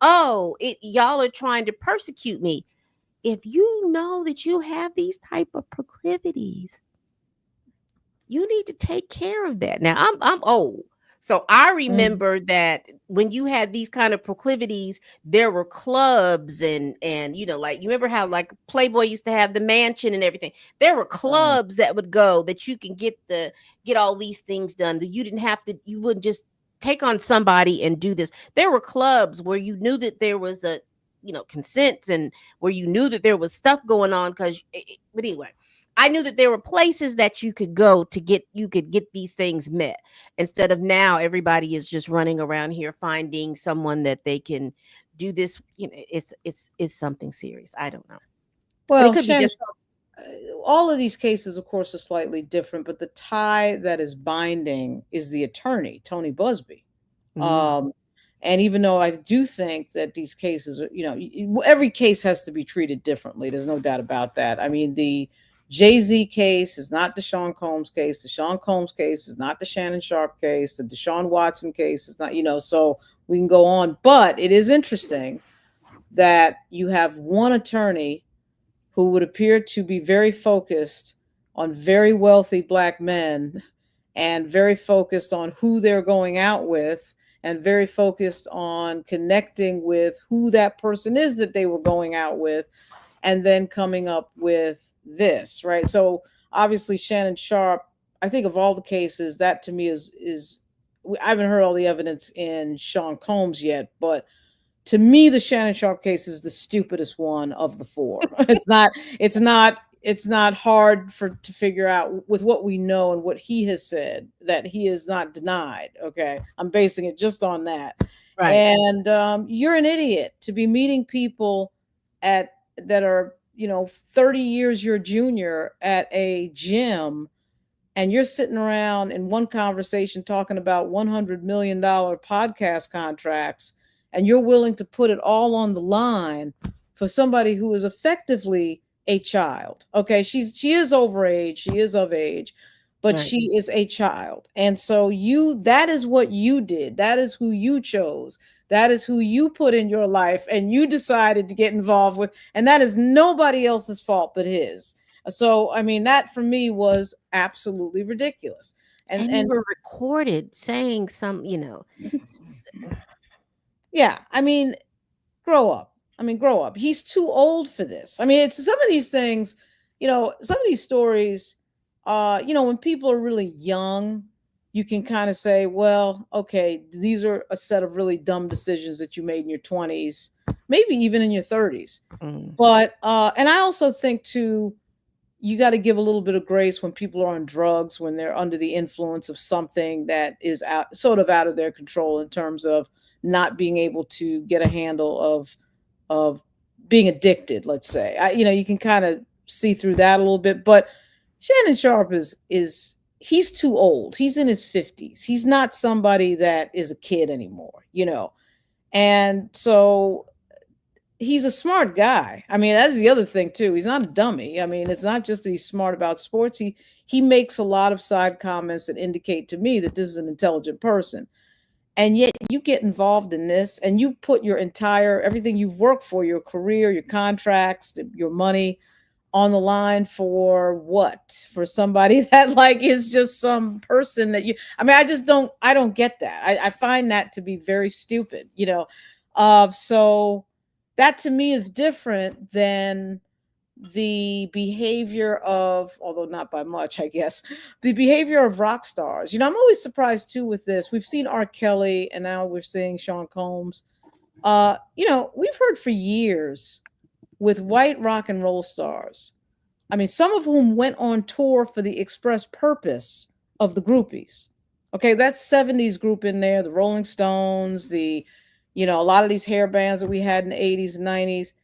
oh, y'all are trying to persecute me. If you know that you have these type of proclivities, you need to take care of that. Now I'm old. So I Mhm. remember that when you had these kind of proclivities, there were clubs and like you remember how like Playboy used to have the mansion and everything. There were Right. clubs that would go that you can get all these things done. That you didn't have to, you wouldn't just take on somebody and do this. There were clubs where you knew that there was a consent, and where you knew that there was stuff going on but anyway, I knew that there were places that you could go to get these things met, instead of now everybody is just running around here finding someone that they can do this. It's something serious. I don't know. And it Well, could be Shannon, just all of these cases, of course, are slightly different, but the tie that is binding is the attorney, Tony Busby. mm, Um, and even though I do think that these cases are, every case has to be treated differently. There's no doubt about that. I mean, the Jay-Z case is not the Sean Combs case. The Sean Combs case is not the Shannon Sharp case. The Deshaun Watson case is not, so we can go on. But it is interesting that you have one attorney who would appear to be very focused on very wealthy black men and very focused on who they're going out with and very focused on connecting with who that person is that they were going out with and then coming up with this, right? So obviously Shannon Sharp, I think of all the cases, that to me is I haven't heard all the evidence in Sean Combs yet, but to me, the Shannon Sharp case is the stupidest one of the four. It's not hard to figure out with what we know and what he has said that he is not denied. Okay. I'm basing it just on that. right. And you're an idiot to be meeting people at that are, 30 years your junior at a gym, and you're sitting around in one conversation talking about $100 million podcast contracts, and you're willing to put it all on the line for somebody who is effectively a child. Okay, she is overage, she is of age, but Right. she is a child. And so that is what you did. That is who you chose. That is who you put in your life and you decided to get involved with, and that is nobody else's fault but his. So, I mean, that for me was absolutely ridiculous. And And you were recorded saying s- yeah, I mean, grow up. I mean, grow up. He's too old for this. I mean, it's some of these things, some of these stories, when people are really young, you can kind of say, well, okay, these are a set of really dumb decisions that you made in your 20s, maybe even in your 30s. mm, But and I also think too, you got to give a little bit of grace when people are on drugs, when they're under the influence of something that is out of their control in terms of not being able to get a handle of being addicted, let's say. You can kind of see through that a little bit, but Shannon Sharp is he's too old. He's in his 50s. He's not somebody that is a kid anymore. And so he's a smart guy. I mean, that's the other thing too. He's not a dummy. I mean, it's not just that he's smart about sports. He makes a lot of side comments that indicate to me that this is an intelligent person. and yet you get involved in this and you put your entire everything you've worked for, your career, your contracts, your money on the line for what? For somebody that like is just some person that you I mean, I don't get that. I find that to be very stupid, you know. So that to me is different than the behavior of, although not by much, I guess, the behavior of rock stars. You know, I'm always surprised too with this. We've seen R. Kelly and now we're seeing Sean Combs. You know, we've heard for years with white rock and roll stars. I mean, some of whom went on tour for the express purpose of the groupies. Okay, that's 70s group in there, the Rolling Stones, a lot of these hair bands that we had in the 80s and 90s.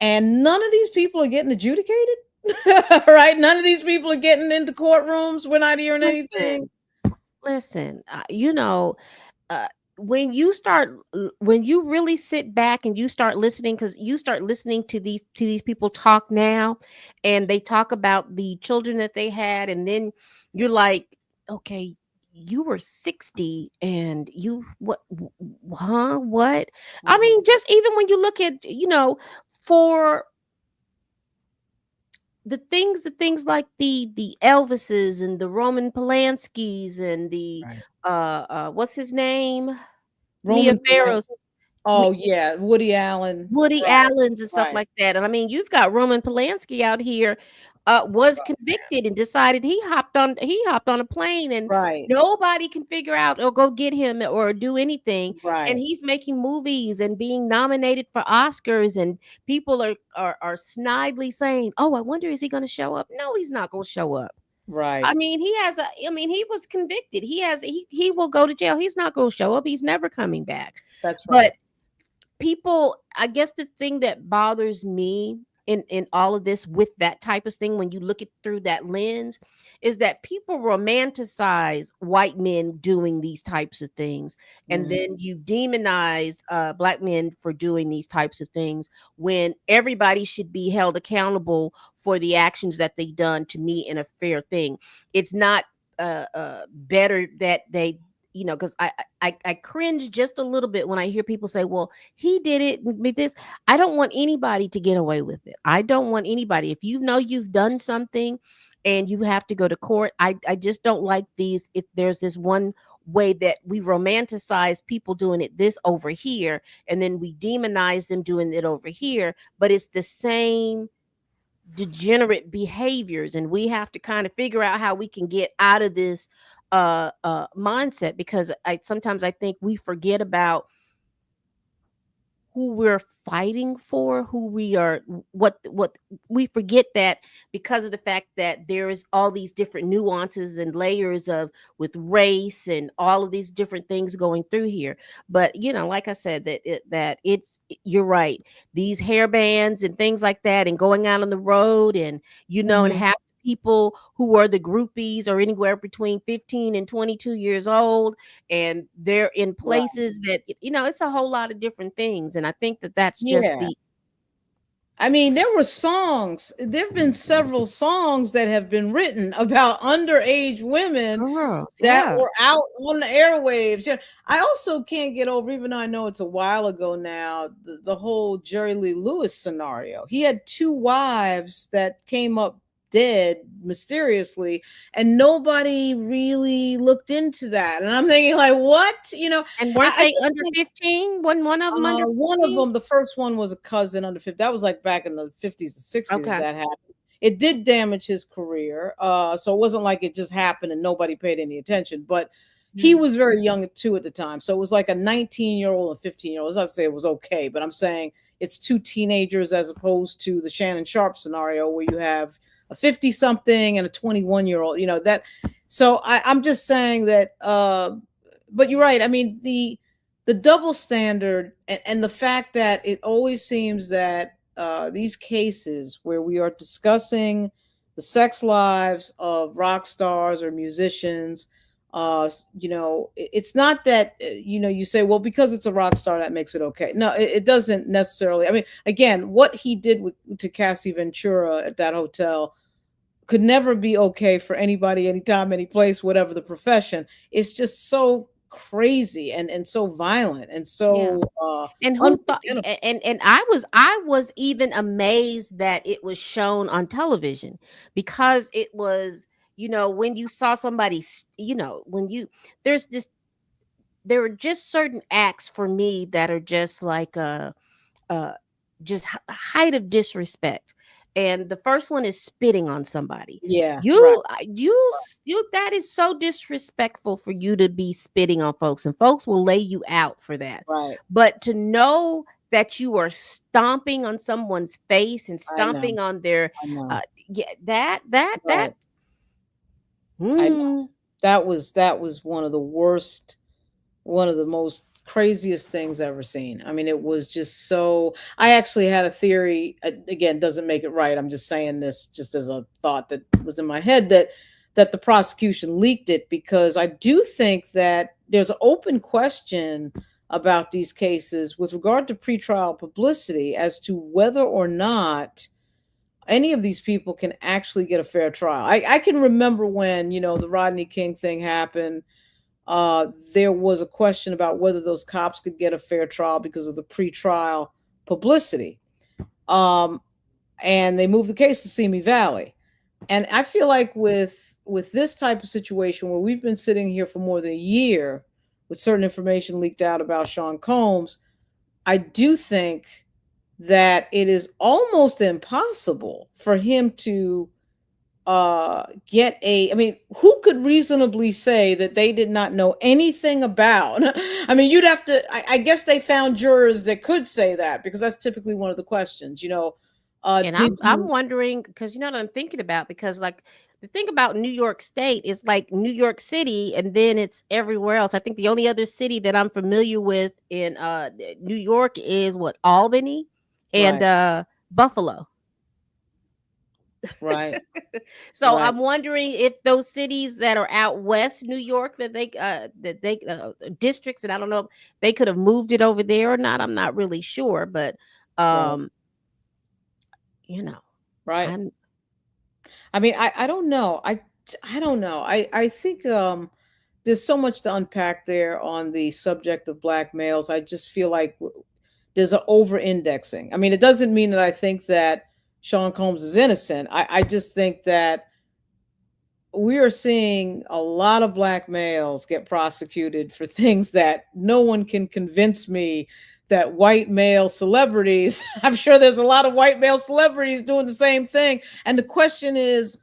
And none of these people are getting adjudicated. Right? None of these people are getting into courtrooms. We're not hearing anything. Listen, listen, uh, when you really sit back and you start listening, because you start listening to these people talk now, and they talk about the children that they had, and then you're like, okay, you were 60 and you what? I Mhm. mean, just even when you look at, for the things like the Elvises and the Roman Polanskis and the Right. what's his name? Mia Roman Polanski. Farrow's, Oh yeah, Woody Allen. Woody Right. Allen's and stuff Right. like that. And I mean, you've got Roman Polanski out here, was convicted and decided he hopped on a plane, and Right. nobody can figure out or go get him or do anything. And Right. he's making movies and being nominated for Oscars, and people are snidely saying, "Oh, I wonder, is he going to show up?" No, he's not going to show up. Right. I mean, he was convicted. He will go to jail. He's not going to show up. He's never coming back. That's right. But people, I guess the thing that bothers me in all of this with that type of thing, when you look at through that lens, is that people romanticize white men doing these types of things, and Mhm. then you demonize black men for doing these types of things, when everybody should be held accountable for the actions that they done to me in a fair thing. It's not better that they, because I cringe just a little bit when I hear people say, well, he did it with this. I don't want anybody to get away with it. I don't want anybody. If you know you've done something and you have to go to court, I just don't like these. If there's this one way that we romanticize people doing it this over here, and then we demonize them doing it over here, but it's the same degenerate behaviors, and we have to kind of figure out how we can get out of this mindset, because I think we forget about who we're fighting for, who we are, what we forget that, because of the fact that there is all these different nuances and layers of with race and all of these different things going through here. But like I said, you're right. These hair bands and things like that, and going out on the road, and and Mhm. half the people who are the groupies are anywhere between 15 and 22 years old, and they're in Right. places that it's a whole lot of different things. And I think that that's just Yeah. the I mean, there were songs. There've been several songs that have been written about underage women girls, that yeah. were out on the airwaves. Yeah. I also can't get over, even though I know it's a while ago now, the whole Jerry Lee Lewis scenario. He had two wives that came up dead mysteriously, and nobody really looked into that. And I'm thinking, like, what? And I, weren't I they just under think 15? Wasn't one of them under one of 15? them, the first one was a cousin under 50. That was like back in the 50s or 60s Okay. that happened. It did damage his career. So it wasn't like it just happened and nobody paid any attention, but he Mhm. was very young too at the time. So it was like a 19-year-old and 15-year-old. As I say, it was okay, but I'm saying it's two teenagers as opposed to the Shannon Sharp scenario where you have a 50 something and a 21-year-old, that. So I'm just saying that, but you're right. I mean, the double standard and the fact that it always seems that these cases where we are discussing the sex lives of rock stars or musicians, it's not that you say, well, because it's a rock star that makes it okay. No, it doesn't necessarily. I mean, again, what he did to Cassie Ventura at that hotel could never be okay for anybody, anytime, any place, whatever the profession. It's just so crazy and so violent and Yeah. so And who thought, unforgettable. and I was even amazed that it was shown on television, because it was, when you saw somebody, when you there's this there are just certain acts for me that are just like uh just height of disrespect. And the first one is spitting on somebody. Yeah, right, You that is so disrespectful for you to be spitting on folks, and folks will lay you out for that. right. But to know that you are stomping on someone's face and I know, stomping on their, I know. uh yeah, that Right. I know. mm, That was one of the worst, one of the most craziest things ever seen. I mean, it was just so. I actually had a theory. Again, doesn't make it right. I'm just saying this just as a thought that was in my head, that the prosecution leaked it, because I do think that there's an open question about these cases with regard to pretrial publicity as to whether or not any of these people can actually get a fair trial. I can remember when, the Rodney King thing happened, there was a question about whether those cops could get a fair trial because of the pretrial publicity. Um, and they moved the case to Simi Valley. And I feel like with this type of situation where we've been sitting here for more than a year with certain information leaked out about Sean Combs, I do think that it is almost impossible for him to get a. I mean, who could reasonably say that they did not know anything about? I mean, you'd have to. I guess they found jurors that could say that, because that's typically one of the questions. and Did I'm you? wondering, because what I'm thinking about, because like the thing about New York State is like New York City, and then it's everywhere else. I think the only other city that I'm familiar with in New York is what, Albany and Right, Buffalo. right, So right, I'm wondering if those cities that are out west New York, that they districts, and I don't know if they could have moved it over there or not. I'm not really sure, but right, um, you know, right. I'm I mean, I don't know. I don't know. I think there's so much to unpack there on the subject of black males. I just feel like there's an over indexing. I mean, it doesn't mean that I think that Sean Combs is innocent. I just think that we are seeing a lot of black males get prosecuted for things that no one can convince me that white male celebrities. I'm sure there's a lot of white male celebrities doing the same thing. And the question is,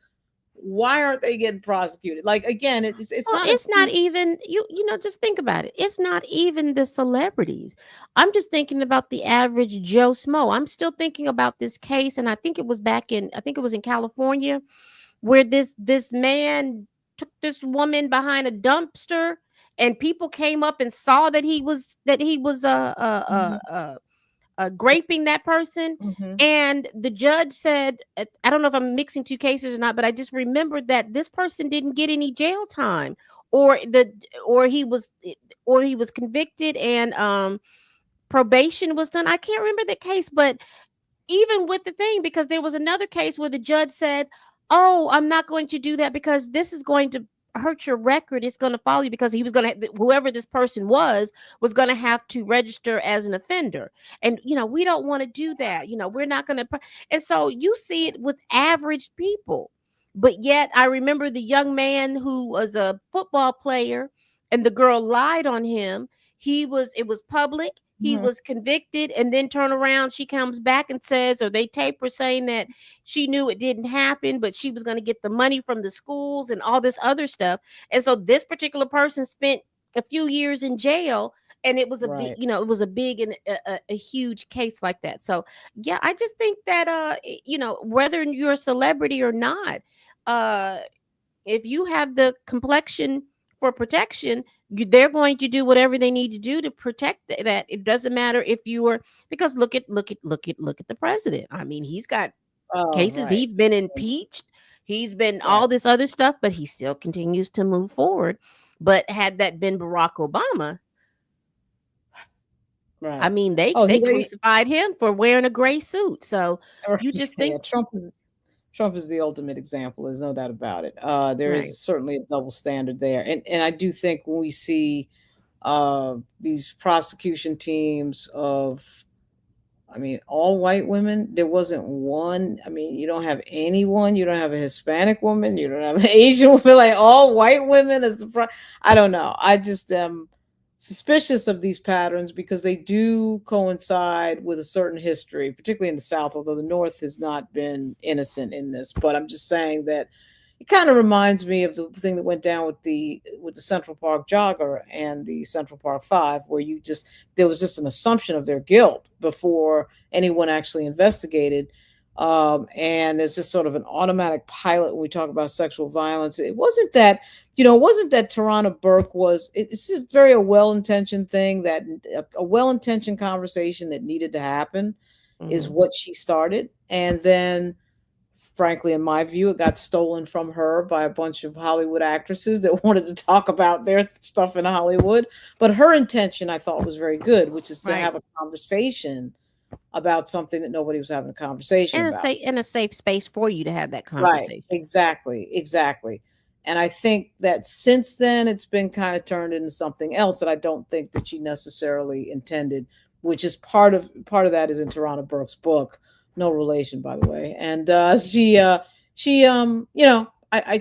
why aren't they getting prosecuted? Like, again, it's well, not a. it's not even just think about it. It's not even the celebrities. I'm just thinking about the average Joe Smo. I'm still thinking about this case, and I think it was in California, where this man took this woman behind a dumpster, and people came up and saw Mhm, graping that person. mhm, And the judge said, I don't know if I'm mixing two cases or not, but I just remembered that this person didn't get any jail time, or the or he was convicted, and probation was done. I can't remember the case, but even with the thing, because there was another case where the judge said, "Oh, I'm not going to do that because this is going to hurt your record. It's going to follow you," because he was going to, whoever this person was going to have to register as an offender. And we don't want to do that. We're not going to. And so you see it with average people. But yet I remember the young man who was a football player, and the girl lied on him. It was public. He mhm. was convicted, and then turn around, she comes back and says, or they tape her saying that she knew it didn't happen, but she was going to get the money from the schools and all this other stuff. And so this particular person spent a few years in jail, and it was a big, Right. it was a big and a huge case like that. So yeah, I just think that whether you're a celebrity or not, uh if you have the complexion for protection, they're going to do whatever they need to do to protect that. It doesn't matter if you are, because look at the president. I mean, he's got Oh, cases. right. He's been impeached. He's been Right. all this other stuff, but he still continues to move forward. But had that been Barack Obama, I Right. mean, they Oh, they crucified him for wearing a gray suit. So you just think, yeah. Trump is the ultimate example. There's no doubt about it. There right? is certainly a double standard there, and I do think when we see these prosecution teams of, I mean, all white women. There wasn't one. I mean, you don't have anyone. You don't have a Hispanic woman. You don't have an Asian woman. Like all white women is the. I don't know. I just am suspicious of these patterns because they do coincide with a certain history, particularly in the South. Although the North has not been innocent in this, but I'm just saying that it kind of reminds me of the thing that went down with the Central Park jogger and the Central Park Five, where you just there was just an assumption of their guilt before anyone actually investigated. And there's just sort of an automatic pilot when we talk about sexual violence. It wasn't that, it wasn't that Tarana Burke was. It's just very a well-intentioned thing that a well-intentioned conversation that needed to happen is Mhm. what she started, and then frankly, in my view, it got stolen from her by a bunch of Hollywood actresses that wanted to talk about their stuff in Hollywood. But her intention, I thought, was very good, which is to Right. have a conversation about something that nobody was having a conversation And a about. safe space for you to have that Right. conversation. Exactly. Exactly. And I think that since then it's been kind of turned into something else that I don't think that she necessarily intended, which is part of that is in Tarana Burke's book. No relation, by the way. And I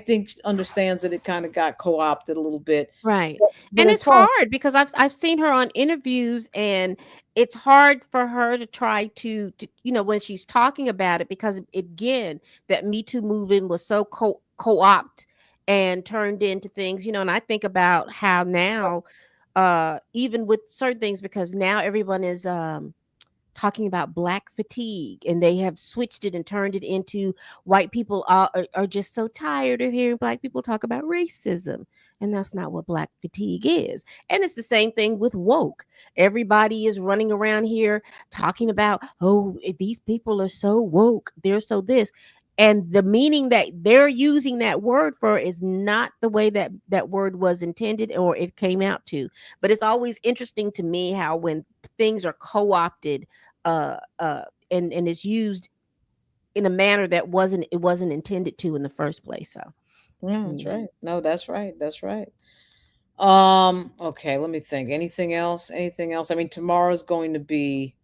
think understands that it kind of got co-opted a little bit. Right. But And as it's far as hard because I've seen her on interviews, and it's hard for her to try to when she's talking about it, because again, that Me Too movement was so co-opt and turned into things, and I think about how now even with certain things, because now everyone is talking about black fatigue, and they have switched it and turned it into white people are just so tired of hearing black people talk about racism, and that's not what black fatigue is. And it's the same thing with woke. Everybody is running around here talking about, oh, these people are so woke, they're so this, and the meaning that they're using that word for is not the way that that word was intended or it came out to. But it's always interesting to me how when things are co-opted uh uh and is used in a manner that wasn't intended to in the first place. So yeah, that's mhm. right. No, that's right. That's right. Okay, let me think. Anything else? Anything else? I mean, tomorrow's going to be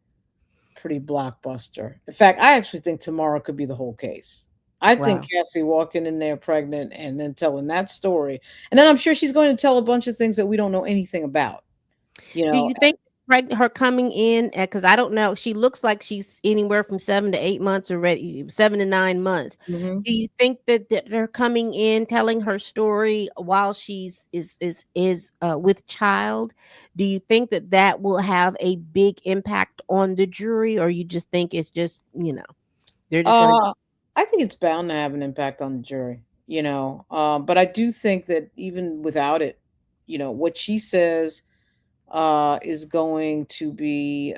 pretty blockbuster. In fact, I actually think tomorrow could be the whole case. I think Wow. Cassie walking in there pregnant and then telling that story. And then I'm sure she's going to tell a bunch of things that we don't know anything about, you Do know. you think her coming in, because I don't know, she looks like she's anywhere from 7 to 8 months already, 7 to 9 months. Mhm. Do you think that they're coming in telling her story while she's is with child? Do you think that that will have a big impact on the jury, or you just think it's just they're just gonna Uh, I think it's bound to have an impact on the jury, but I do think that even without it, what she says is going to be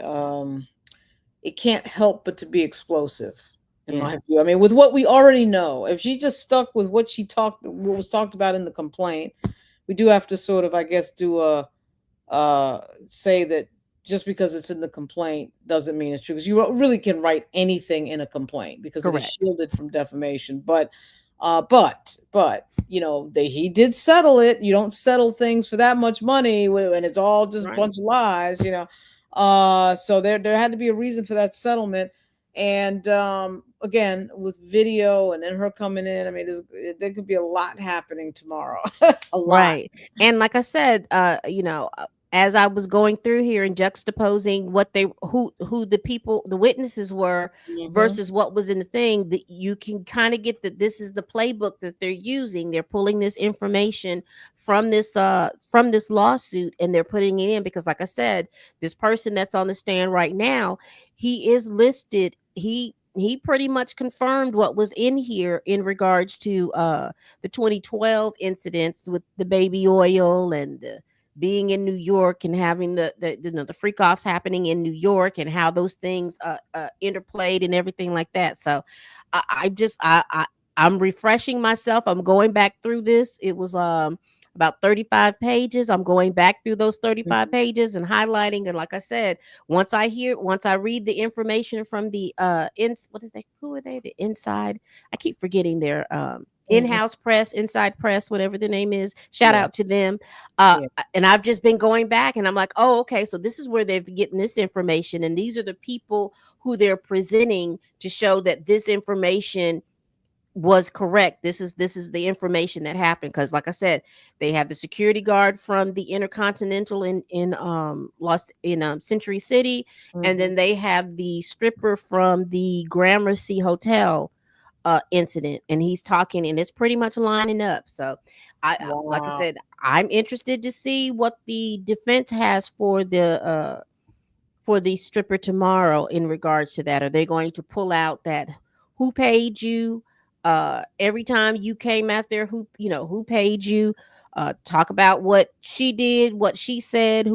it can't help but to be explosive in yeah my view. I mean, with what we already know, if she just stuck with what was talked about in the complaint, we do have to sort of, I guess, do a say that just because it's in the complaint doesn't mean it's true. Because you really can write anything in a complaint because it is correct shielded from defamation. But he did settle it. You don't settle things for that much money, and it's all just a right bunch of lies. So there had to be a reason for that settlement. And again, with video and then her coming in, I mean, there could be a lot happening tomorrow. A lot. Right. And like I said, as I was going through here and juxtaposing what they who the people, the witnesses were Hmm. versus what was in the thing, that you can kind of get that this is the playbook that they're using. They're pulling this information from this lawsuit, and they're putting it in because, like I said, this person that's on the stand right now, he is listed. He pretty much confirmed what was in here in regards to the 2012 incidents with the baby oil and being in New York and having the freak offs happening in New York, and how those things interplayed and everything like that. So I just I'm refreshing myself. I'm going back through this. It was about 35 pages. I'm going back through those 35 pages and highlighting. And like I said, once I read the information from the what is that? Who are they? The inside. I keep forgetting their Mhm. in-house press, inside press, whatever the name is. Shout Yeah. out to them. Yeah. And I've just been going back and I'm like, oh, okay, so this is where they're getting this information, and these are the people who they're presenting to show that this information was correct. This is the information that happened, because like I said, they have the security guard from the Intercontinental in Los in Century City, and Mhm. then they have the stripper from the Gramercy Hotel incident, and he's talking, and it's pretty much lining up. So like I Wow. said, I'm interested to see what the defense has for the stripper tomorrow in regards to that. Are they going to pull out that who paid you? Every time you came out there, who paid you? Talk about what she did, what she said,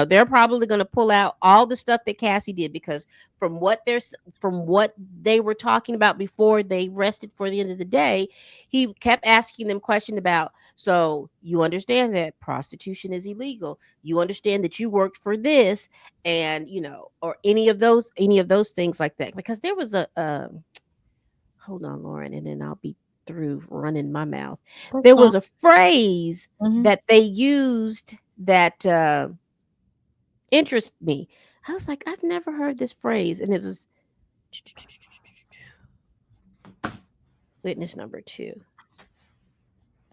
they're probably going to pull out all the stuff that Cassie did, because from what from what they were talking about before they rested for the end of the day, he kept asking them question about, so you understand that prostitution is illegal, you understand that you worked for this, and or any of those things like that, because there was hold on, Lauren, and then I'll be through running my mouth. That's There fine. was a phrase Mhm. that they used that interested me. I was like, I've never heard this phrase, and it was witness number two.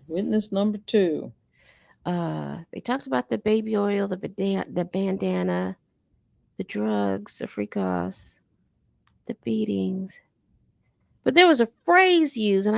Witness number 2. They talked about the baby oil, the bandana, the drugs, the freak offs, the beatings. But there was a phrase used, and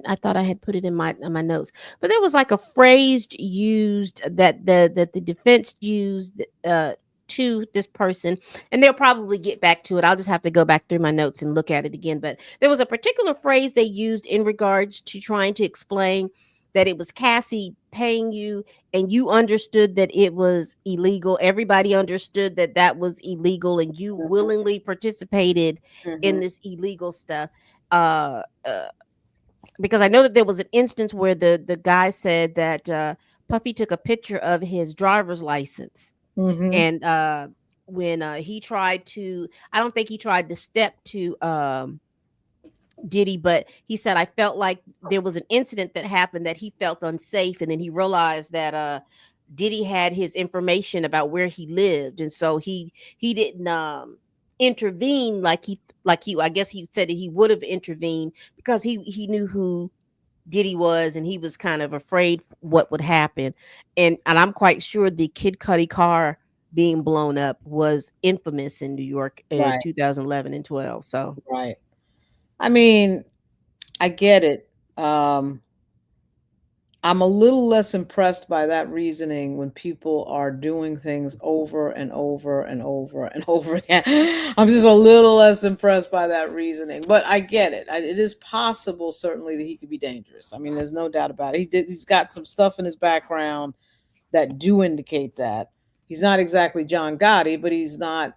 I thought I had put it in my notes. But there was like a phrase used that the defense used to this person, and they'll probably get back to it. I'll just have to go back through my notes and look at it again. But there was a particular phrase they used in regards to trying to explain that it was Cassie paying you, and you understood that it was illegal. Everybody understood that that was illegal, and you Mhm. willingly participated in Mhm. this illegal stuff. uh, uh because I know that there was an instance where the guy said that Puffy took a picture of his driver's license, Mhm. and when he tried to, I don't think he tried to step to Diddy, but he said, I felt like there was an incident that happened that he felt unsafe, and then he realized that Diddy had his information about where he lived, and so he didn't intervene like he I guess he said that he would have intervened, because he knew who Diddy was, and he was kind of afraid what would happen. And I'm quite sure the Kid Cudi car being blown up was infamous in New York in Right. 2011 and 12. So Right. I mean, I get it. Um, I'm a little less impressed by that reasoning when people are doing things over and over and over and over again. I'm just a little less impressed by that reasoning, but I get it. It is possible, certainly, that he could be dangerous. I mean, there's no doubt about it. He's got some stuff in his background that do indicate that. He's not exactly John Gotti, but he's not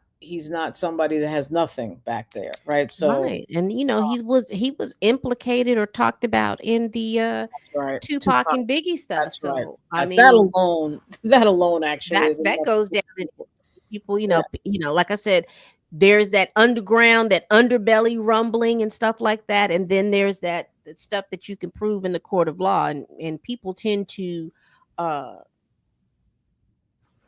somebody that has nothing back there, right? So right, and he was implicated or talked about in the that's right. Tupac Tupac. and Biggie stuff. That's right. So I That mean, alone, that alone actually that is that enough. goes down in people, Yeah. like I said, there's that underground, that underbelly rumbling and stuff like that, and then there's that stuff that you can prove in the court of law, and people tend to uh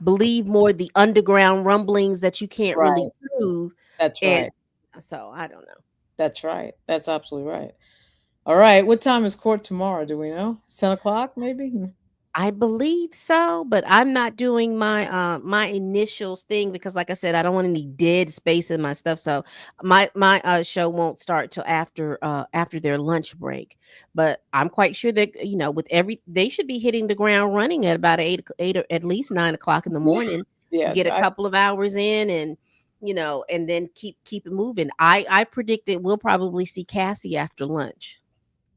believe more the underground rumblings that you can't really Right. prove. That's And right. so I don't know. That's right. That's absolutely right. All right. What time is court tomorrow? Do we know? 10 o'clock, maybe? I believe so, but I'm not doing my initials thing, because like I said, I don't want any dead space in my stuff. So my show won't start till after their lunch break. But I'm quite sure that with every they should be hitting the ground running at about eight or at least 9 o'clock in the Yeah. morning. Yeah. Get a couple of hours in, and then keep it moving. I predicted we'll probably see Cassie after lunch.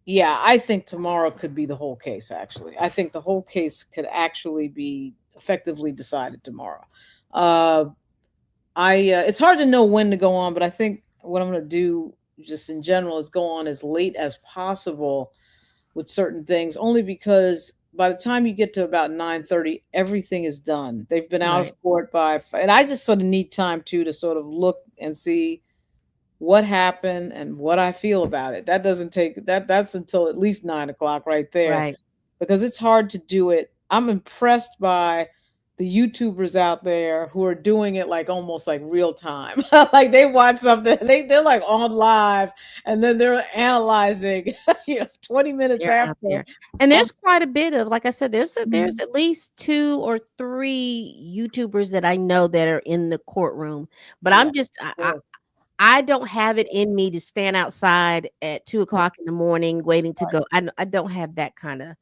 Yeah, I think tomorrow could be the whole case, actually. I think the whole case could actually be effectively decided tomorrow. Uh, it's hard to know when to go on, but I think what I'm going to do just in general is go on as late as possible with certain things, only because by the time you get to about 9:30, everything is done. They've been out of Right. court and I just sort of need time too to sort of look and see what happened and what I feel about it. That doesn't take that's until at least 9 o'clock right there, Right. because it's hard to do it. I'm impressed by the YouTubers out there who are doing it like almost like real time. Like they watch something, they're like on live, and then they're analyzing, 20 minutes They're out after. there. And Um, there's quite a bit of, like I said, there's mhm. at least 2 or 3 YouTubers that I know that are in the courtroom. But Yeah, I'm just sure. I don't have it in me to stand outside at 2 o'clock in the morning waiting to go. I don't have that kind of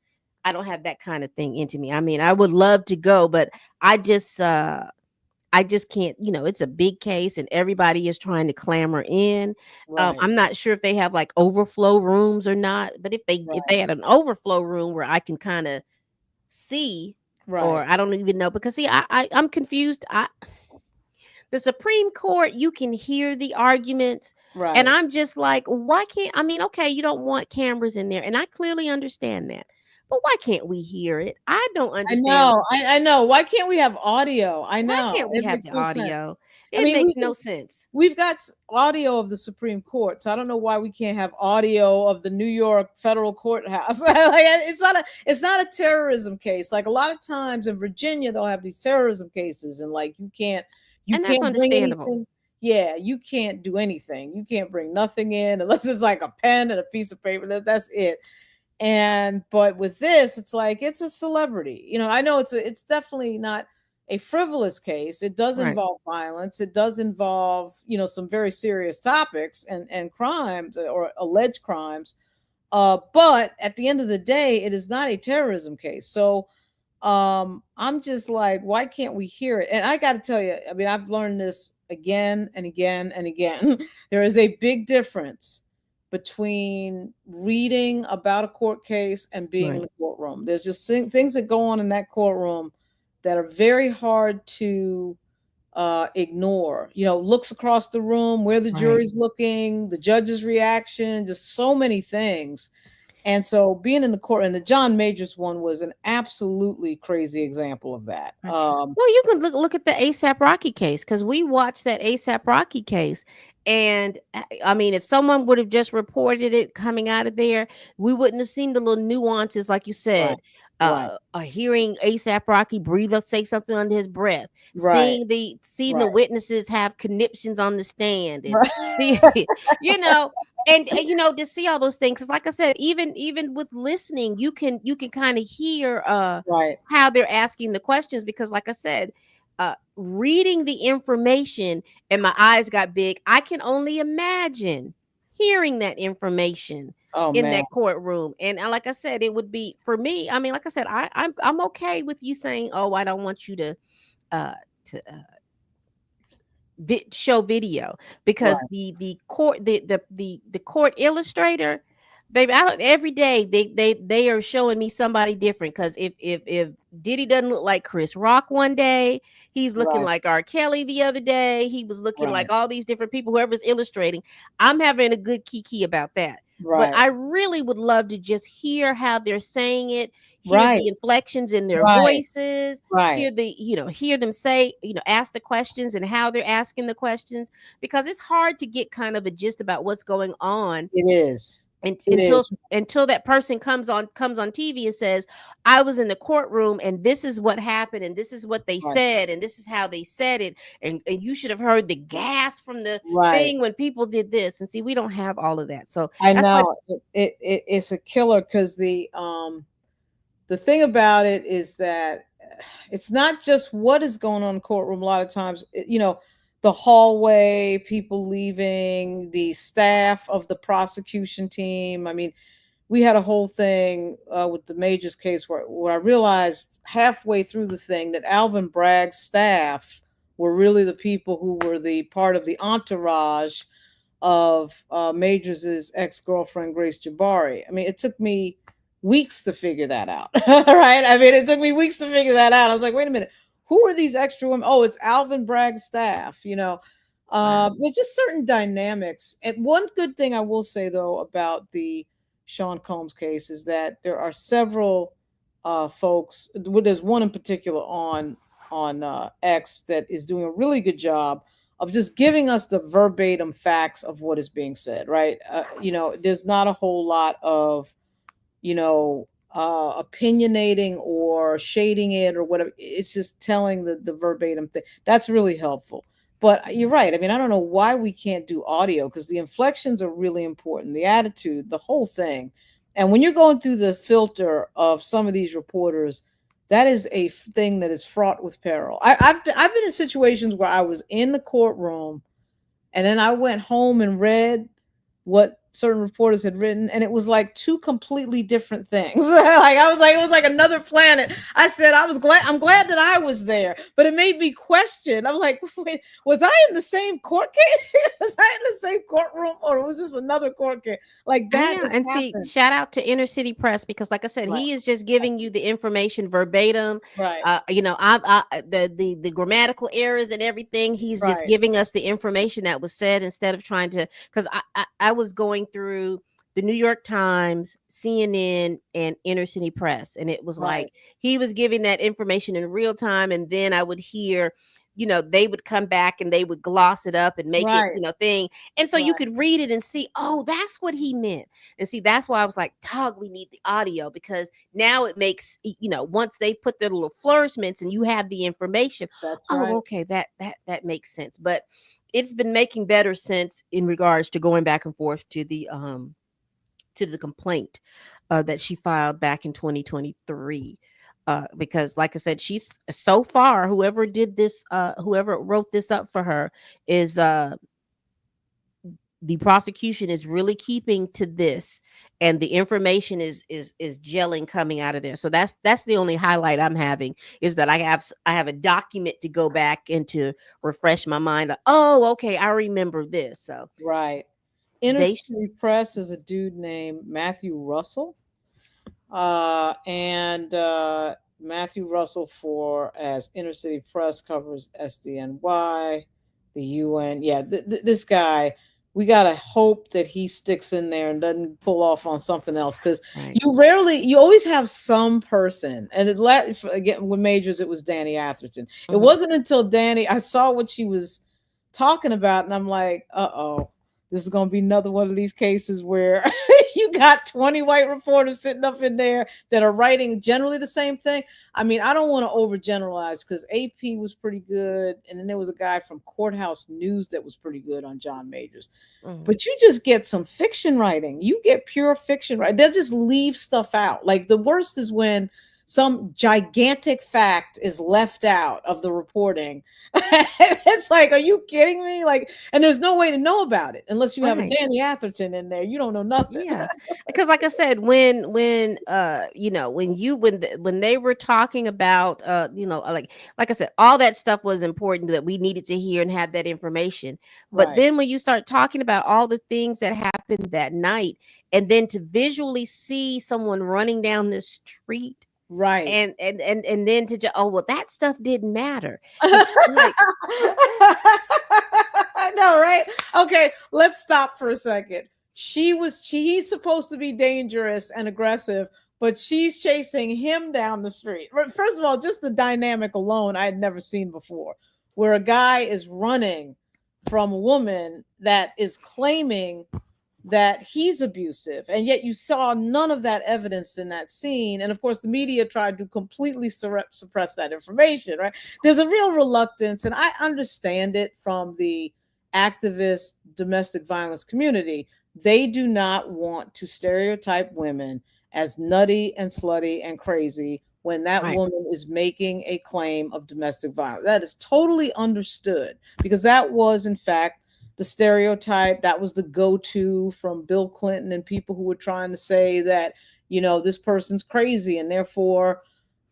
I don't have that kind of thing into me. I mean, I would love to go, but I just I just can't, it's a big case and everybody is trying to clamor in. Right, I'm not sure if they have like overflow rooms or not, but if right, they had an overflow room where I can kind of see, or right, I don't even know, because see, I'm confused. The Supreme Court, you can hear the arguments. And right. I'm just like, why can't, I mean, okay, you don't want cameras in there. And I clearly understand that. But why can't we hear it? I don't I understand. know, I know. Why can't we have audio? I Why know. can't we It have makes the no sense. audio? I It mean, makes no sense. we've got audio of the Supreme Court, so I don't know why we can't have audio of the New York federal courthouse. Like, it's not a terrorism case. Like a lot of times in Virginia, they'll have these terrorism cases, and like you And that's can't bring understandable. anything. Yeah, you can't do anything. You can't bring nothing in unless it's like a pen and a piece of paper. That's it. And but with this, it's like it's a celebrity. I know it's definitely not a frivolous case. It does Right. involve violence. It does involve, some very serious topics and crimes or alleged crimes. But at the end of the day, it is not a terrorism case. So I'm just like, why can't we hear it? And I got to tell you, I mean, I've learned this again and again and again. There is a big difference between reading about a court case and being in Right. the courtroom. There's just things that go on in that courtroom that are very hard to ignore. Looks across the room, where the Right. jury's looking, the judge's reaction, just so many things. And so being in the court, and the John Majors one was an absolutely crazy example of that. Right. Well, you can look at the ASAP Rocky case, because we watched that ASAP Rocky case, and I mean, if someone would have just reported it coming out of there, we wouldn't have seen the little nuances, like you Right, said. right, Hearing ASAP Rocky breathe or say something under his breath, right, seeing the right, witnesses have conniptions on the stand, and right, see, you know, to see all those things. 'Cause like I said, even with listening, you can kind of hear right, how they're asking the questions, because like I said, reading the information and my eyes got big. I can only imagine hearing that information oh in man, that courtroom. And like I said, it would be for me. I mean, like I said, I'm okay with you saying, "Oh, I don't want you uh to show video," because right, the court illustrator, baby, I don't, every day they are showing me somebody different. Because if Diddy doesn't look like Chris Rock one day, he's looking right, like R. Kelly the other day, he was looking like right, all these different people, whoever's illustrating. I'm having a good kiki about that. But right, I really would love to just hear how they're saying it, hear right, the inflections in their right, voices, right. hear them say, ask the questions and how they're asking the questions, because it's hard to get kind of a gist about what's going on, It is. and It is. until that person comes on TV and says, "I was in the courtroom and this is what happened and this is what they Right, said and this is how they said it, and you should have heard the gas from the right. thing when people did this." And see, we don't have all of that, so I that's why. know it's a killer because the thing about it is that it's not just what is going on in the courtroom. A lot of times, the hallway, people leaving, the staff of the prosecution team. I mean, we had a whole thing with the Majors case where I realized halfway through the thing that Alvin Bragg's staff were really the people who were the part of the entourage of Majors's ex-girlfriend Grace Jabari. I mean, it took me weeks to figure that out. Right? I mean, it took me weeks to figure that out. I was like, wait a minute, who are these extra women? Oh, it's Alvin Bragg's staff. Wow. There's just certain dynamics. And one good thing I will say though about the Sean Combs case is that there are several folks. Well, there's one in particular on X that is doing a really good job of just giving us the verbatim facts of what is being said, right? There's not a whole lot of, opinionating or shading it or whatever. It's just telling the verbatim thing. That's really helpful. But you're right. I mean, I don't know why we can't do audio, because the inflections are really important, the attitude, the whole thing. And when you're going through the filter of some of these reporters, that is a thing that is fraught with peril. I've been in situations where I was in the courtroom and then I went home and read what certain reporters had written, and it was like two completely different things. Like I was like, it was like another planet. I said, I'm glad that I was there, but it made me question. I'm like, wait, was I in the same court case? Was I in the same courtroom, or was this another court case? Like that Yeah, has and see, happened. shout out to Inner City Press because, like I said, Right. he is just giving you the information verbatim. Right. The grammatical errors and everything. He's just Right. giving us the information that was said instead of trying to. Because I was going through the New York Times, CNN, and Inner City Press, and it was Right. like he was giving that information in real time, and then I would hear. They would come back and they would gloss it up and make it, Right. thing. And so you Right. could read it and see, oh, that's what he meant. And see, that's why I was like, dog, we need the audio because now it makes, once they put their little flourishments and you have the information, That's oh, right. okay, that makes sense. But it's been making better sense in regards to going back and forth to the complaint that she filed back in 2023. Because like I said, she's so far, whoever did this, whoever wrote this up for her is the prosecution is really keeping to this, and the information is gelling coming out of there. So that's the only highlight I'm having, is that I have a document to go back and to refresh my mind, like, oh, okay, I remember this. So Right. Inner they City Press is a dude named Matthew Russell. And Matthew Russell for as Inner City Press covers SDNY, the UN. Yeah, this guy, we gotta hope that he sticks in there and doesn't pull off on something else, because right. you always have some person. And again, with Majors, it was Danny Atherton. It Mhm. wasn't until I saw what she was talking about, and I'm like, uh-oh, this is going to be another one of these cases where you got 20 white reporters sitting up in there that are writing generally the same thing. I mean, I don't want to overgeneralize, because AP was pretty good, and then there was a guy from Courthouse News that was pretty good on John Majors. Mhm. But you just get some fiction writing. You get pure fiction, right? They'll just leave stuff out. Like the worst is when some gigantic fact is left out of the reporting. It's like, are you kidding me? Like, and there's no way to know about it unless you have a Right. Danny Atherton in there. You don't know nothing. Yeah, because like I said, when they were talking about like I said, all that stuff was important that we needed to hear and have that information. But Right. then when you start talking about all the things that happened that night, and then to visually see someone running down the street, Right. and then oh well, that stuff didn't matter. It's like, I know, right? Okay, let's stop for a second. He's supposed to be dangerous and aggressive, but she's chasing him down the street. First of all, just the dynamic alone I had never seen before, where a guy is running from a woman that is claiming that he's abusive, and yet you saw none of that evidence in that scene. And of course the media tried to completely suppress that information, right? There's a real reluctance, and I understand it, from the activist domestic violence community. They do not want to stereotype women as nutty and slutty and crazy when that right, woman is making a claim of domestic violence. That is totally understood, because that was in fact the stereotype. That was the go-to from Bill Clinton and people who were trying to say that, this person's crazy and therefore.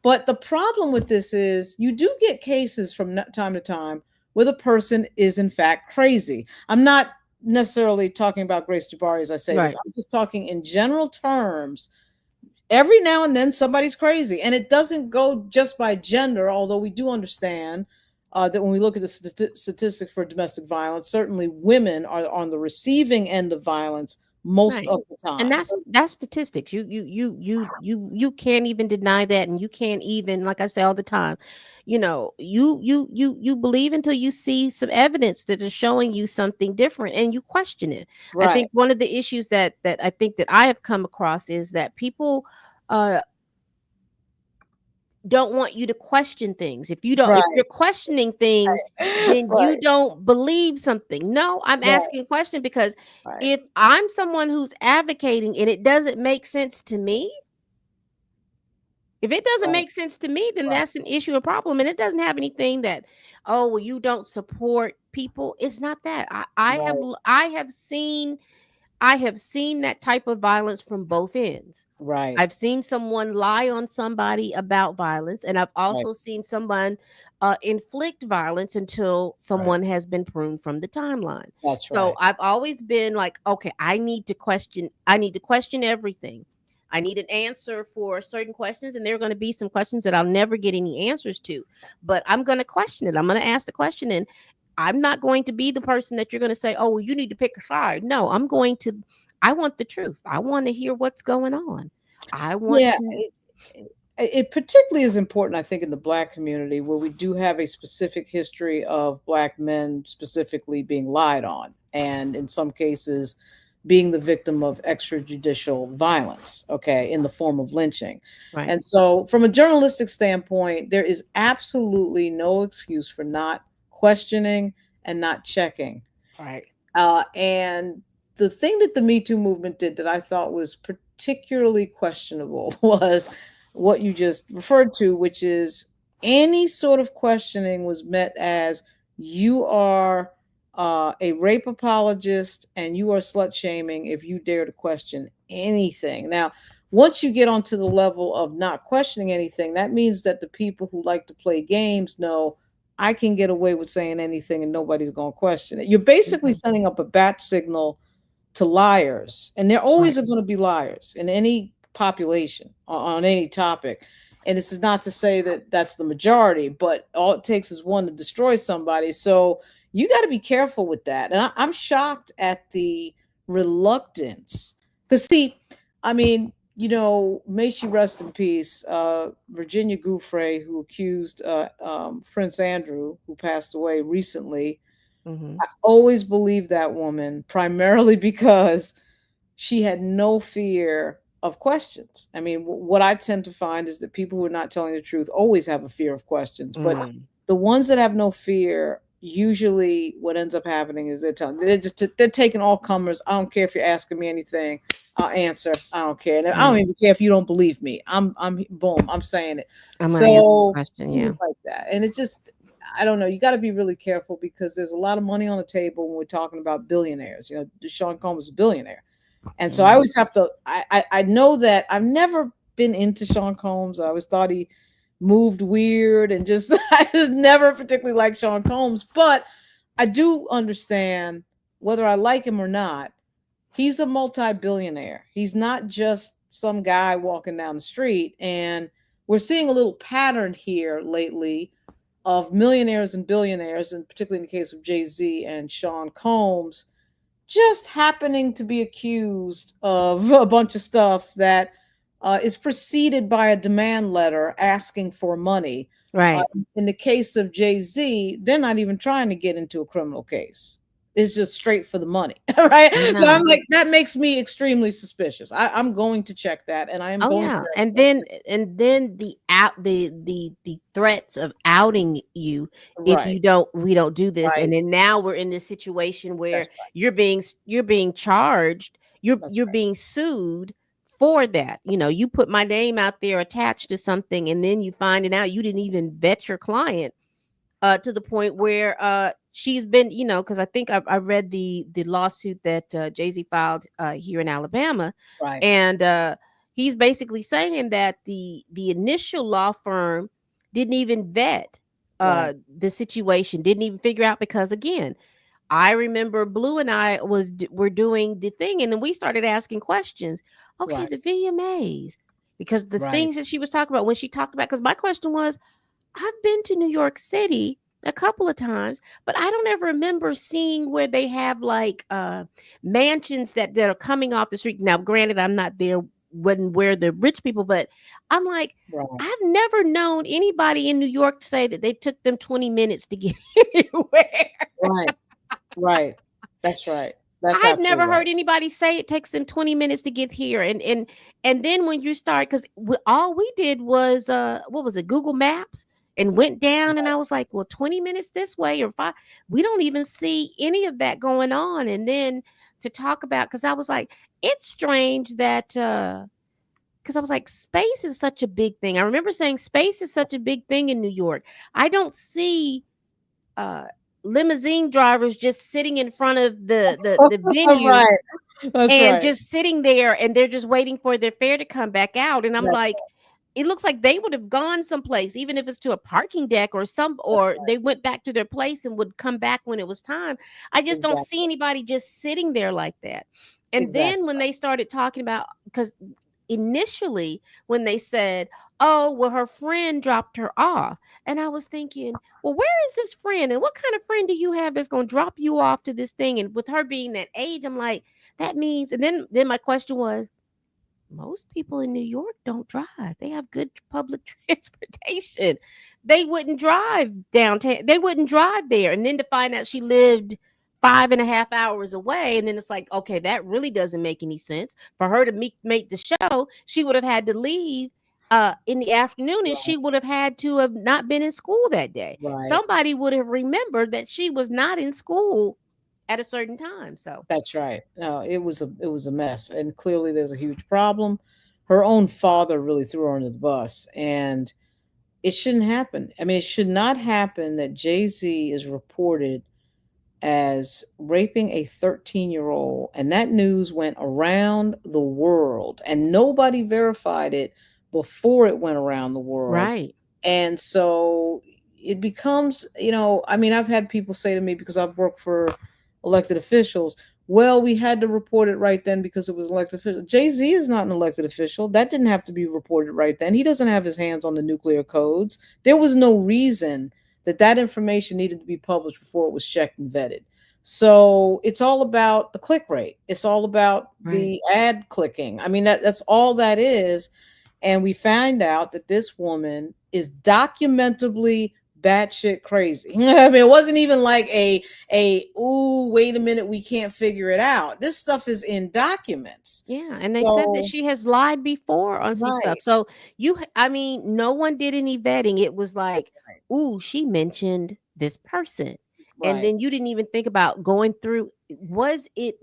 But the problem with this is you do get cases from time to time where the person is in fact crazy. I'm not necessarily talking about Grace Jabari as I say this. right, I'm just talking in general terms. Every now and then somebody's crazy, and it doesn't go just by gender, although we do understand that when we look at the statistics for domestic violence, certainly women are on the receiving end of violence most Right. of the And time. So, that's statistics. You can't even deny that, and you can't even, like I say all the time, you believe until you see some evidence that is showing you something different, and you question it. I right, think one of the issues that I think that I have come across is that people uh don't want you to question things. If right, you're questioning things, then you right, don't believe something. No, I'm right, asking a question because right, if I'm someone who's advocating and it doesn't make sense to me, if it doesn't right, make sense to me, then right, that's an issue, a problem. And it doesn't have anything that, oh, well, you don't support people. It's not that. right, I have seen that type of violence from both ends. right, I've seen someone lie on somebody about violence, and I've right, also seen someone inflict violence until right. someone has been pruned from the timeline. That's So right. I've always been like, okay, I need to question. I need to question everything. I need an answer for certain questions, and there are going to be some questions that I'll never get any answers to. But I'm going to question it. I'm going to ask the question, and I'm not going to be the person that you're going to say, oh, well, you need to pick a side. No, I'm going to, I want the truth. I want to hear what's going on. I want Yeah, to, it particularly is important, I think, in the Black community where we do have a specific history of Black men specifically being lied on, and in some cases, being the victim of extrajudicial violence, okay, in the form of lynching. right, And so, from a journalistic standpoint, there is absolutely no excuse for not questioning and not checking. right, And the thing that the Me Too movement did that I thought was particularly questionable was what you just referred to, which is any sort of questioning was met as you are a rape apologist and you are slut shaming if you dare to question anything. Now, once you get onto the level of not questioning anything, that means that the people who like to play games know I can get away with saying anything and nobody's going to question it. You're basically mhm, sending up a bat signal to liars, and there right, always are going to be liars in any population on any topic. And this is not to say that that's the majority, but all it takes is one to destroy somebody. So you got to be careful with that. And I'm shocked at the reluctance. Because, see, I mean, may she rest in peace. Virginia Giuffre, who accused Prince Andrew, who passed away recently, hmm, always believed that woman primarily because she had no fear of questions. I mean, what I tend to find is that people who are not telling the truth always have a fear of questions, but mm, the ones that have no fear, usually what ends up happening is they're taking all comers. I don't care if you're asking me anything, I'll answer. I don't care. And I don't right. even care if you don't believe me. I'm boom, I'm saying it. I'm going to answer the So question. Yeah. things like that. And it's just I don't know. You got to be really careful because there's a lot of money on the table when we're talking about billionaires. Sean Combs is a billionaire, and so I Mm, always have to. I know that I've never been into Sean Combs. I always thought he moved weird and just I just never particularly liked Sean Combs. But I do understand whether I like him or not. He's a multi-billionaire. He's not just some guy walking down the street, and we're seeing a little pattern here lately of millionaires and billionaires, and particularly in the case of Jay Z and Sean Combs, just happening to be accused of a bunch of stuff that is preceded by a demand letter asking for money. Uh, right. in the case of Jay Z, they're not even trying to get into a criminal case. It's just straight for the money, right? I So I'm know. like, that makes me extremely suspicious. I'm going to check that, and I am Oh going yeah. to. And then the threats of outing you if Right, we don't do this. And right. then now we're in this situation where That's right. you're being charged, That's you're right. being sued for that. You put my name out there attached to something, and then you find it out you didn't even vet your client to the point where she's been, because I think I read the lawsuit that Jay-Z filed here in Alabama, Right, and he's basically saying that the initial law firm didn't even vet right, the situation, didn't even figure out, because again, I remember Blue and I were doing the thing, and then we started asking questions. Okay, right, the VMAs, because the right, things that she was talking about when she talked about, because my question was, I've been to New York City. a couple of times, but I don't ever remember seeing where they have like mansions that are coming off the street. Now, granted, I'm not there when where the rich people, but I'm like, Right. I've never known anybody in New York to say that they took them 20 minutes to get anywhere. Right. Right. That's right. That's I've never absolutely heard right. anybody say it takes them 20 minutes to get here. And then when you start, because all we did was what was it, Google Maps, and went down, and I was like, well, 20 minutes this way or five. We don't even see any of that going on. And then to talk about, because I was like, it's strange that because I was like, space is such a big thing. I remember saying space is such a big thing in New York. I don't see uh limousine drivers just sitting in front of the venue Right. That's and right. just sitting there, and they're just waiting for their fare to come back out. And I'm That's like, it looks like they would have gone someplace, even if it's to a parking deck or some, or they went back to their place and would come back when it was time. I just don't see exactly. anybody just sitting there like that. And then Exactly. when they started talking about, because initially when they said, oh, well, her friend dropped her off, and I was thinking, well, where is this friend, and what kind of friend do you have that's going to drop you off to this thing? And with her being that age, I'm like, that means, and then my question was, most people in New York don't drive. They have good public transportation. They wouldn't drive downtown. They wouldn't drive there. And then to find out she lived 5.5 hours away, and then it's like, okay, that really doesn't make any sense. For her to make the show, she would have had to leave in the afternoon, and Right. she would have had to have not been in school that day. Right. Somebody would have remembered that she was not in school at a certain time. So That's right. No, it was a mess, and clearly there's a huge problem. Her own father really threw her under the bus, and it shouldn't happen. I mean, it should not happen that Jay Z is reported as raping a 13-year-old, and that news went around the world, and nobody verified it before it went around the world. right. And so it becomes, I mean, I've had people say to me, because I've worked for elected officials, well, we had to report it right then because it was elected official. Jay-Z is not an elected official. That didn't have to be reported right then. He doesn't have his hands on the nuclear codes. There was no reason that information needed to be published before it was checked and vetted. So it's all about the click rate. It's all about Right. the ad clicking. I mean, that's all that is. And we find out that this woman is documentably batshit crazy. I mean, it wasn't even like a ooh, wait a minute, we can't figure it out. This stuff is in documents. Yeah, and they said that So she has lied before on some stuff. right, So I mean, no one did any vetting. It was like, right, ooh, she mentioned this person. And right. then you didn't even think about going through, was it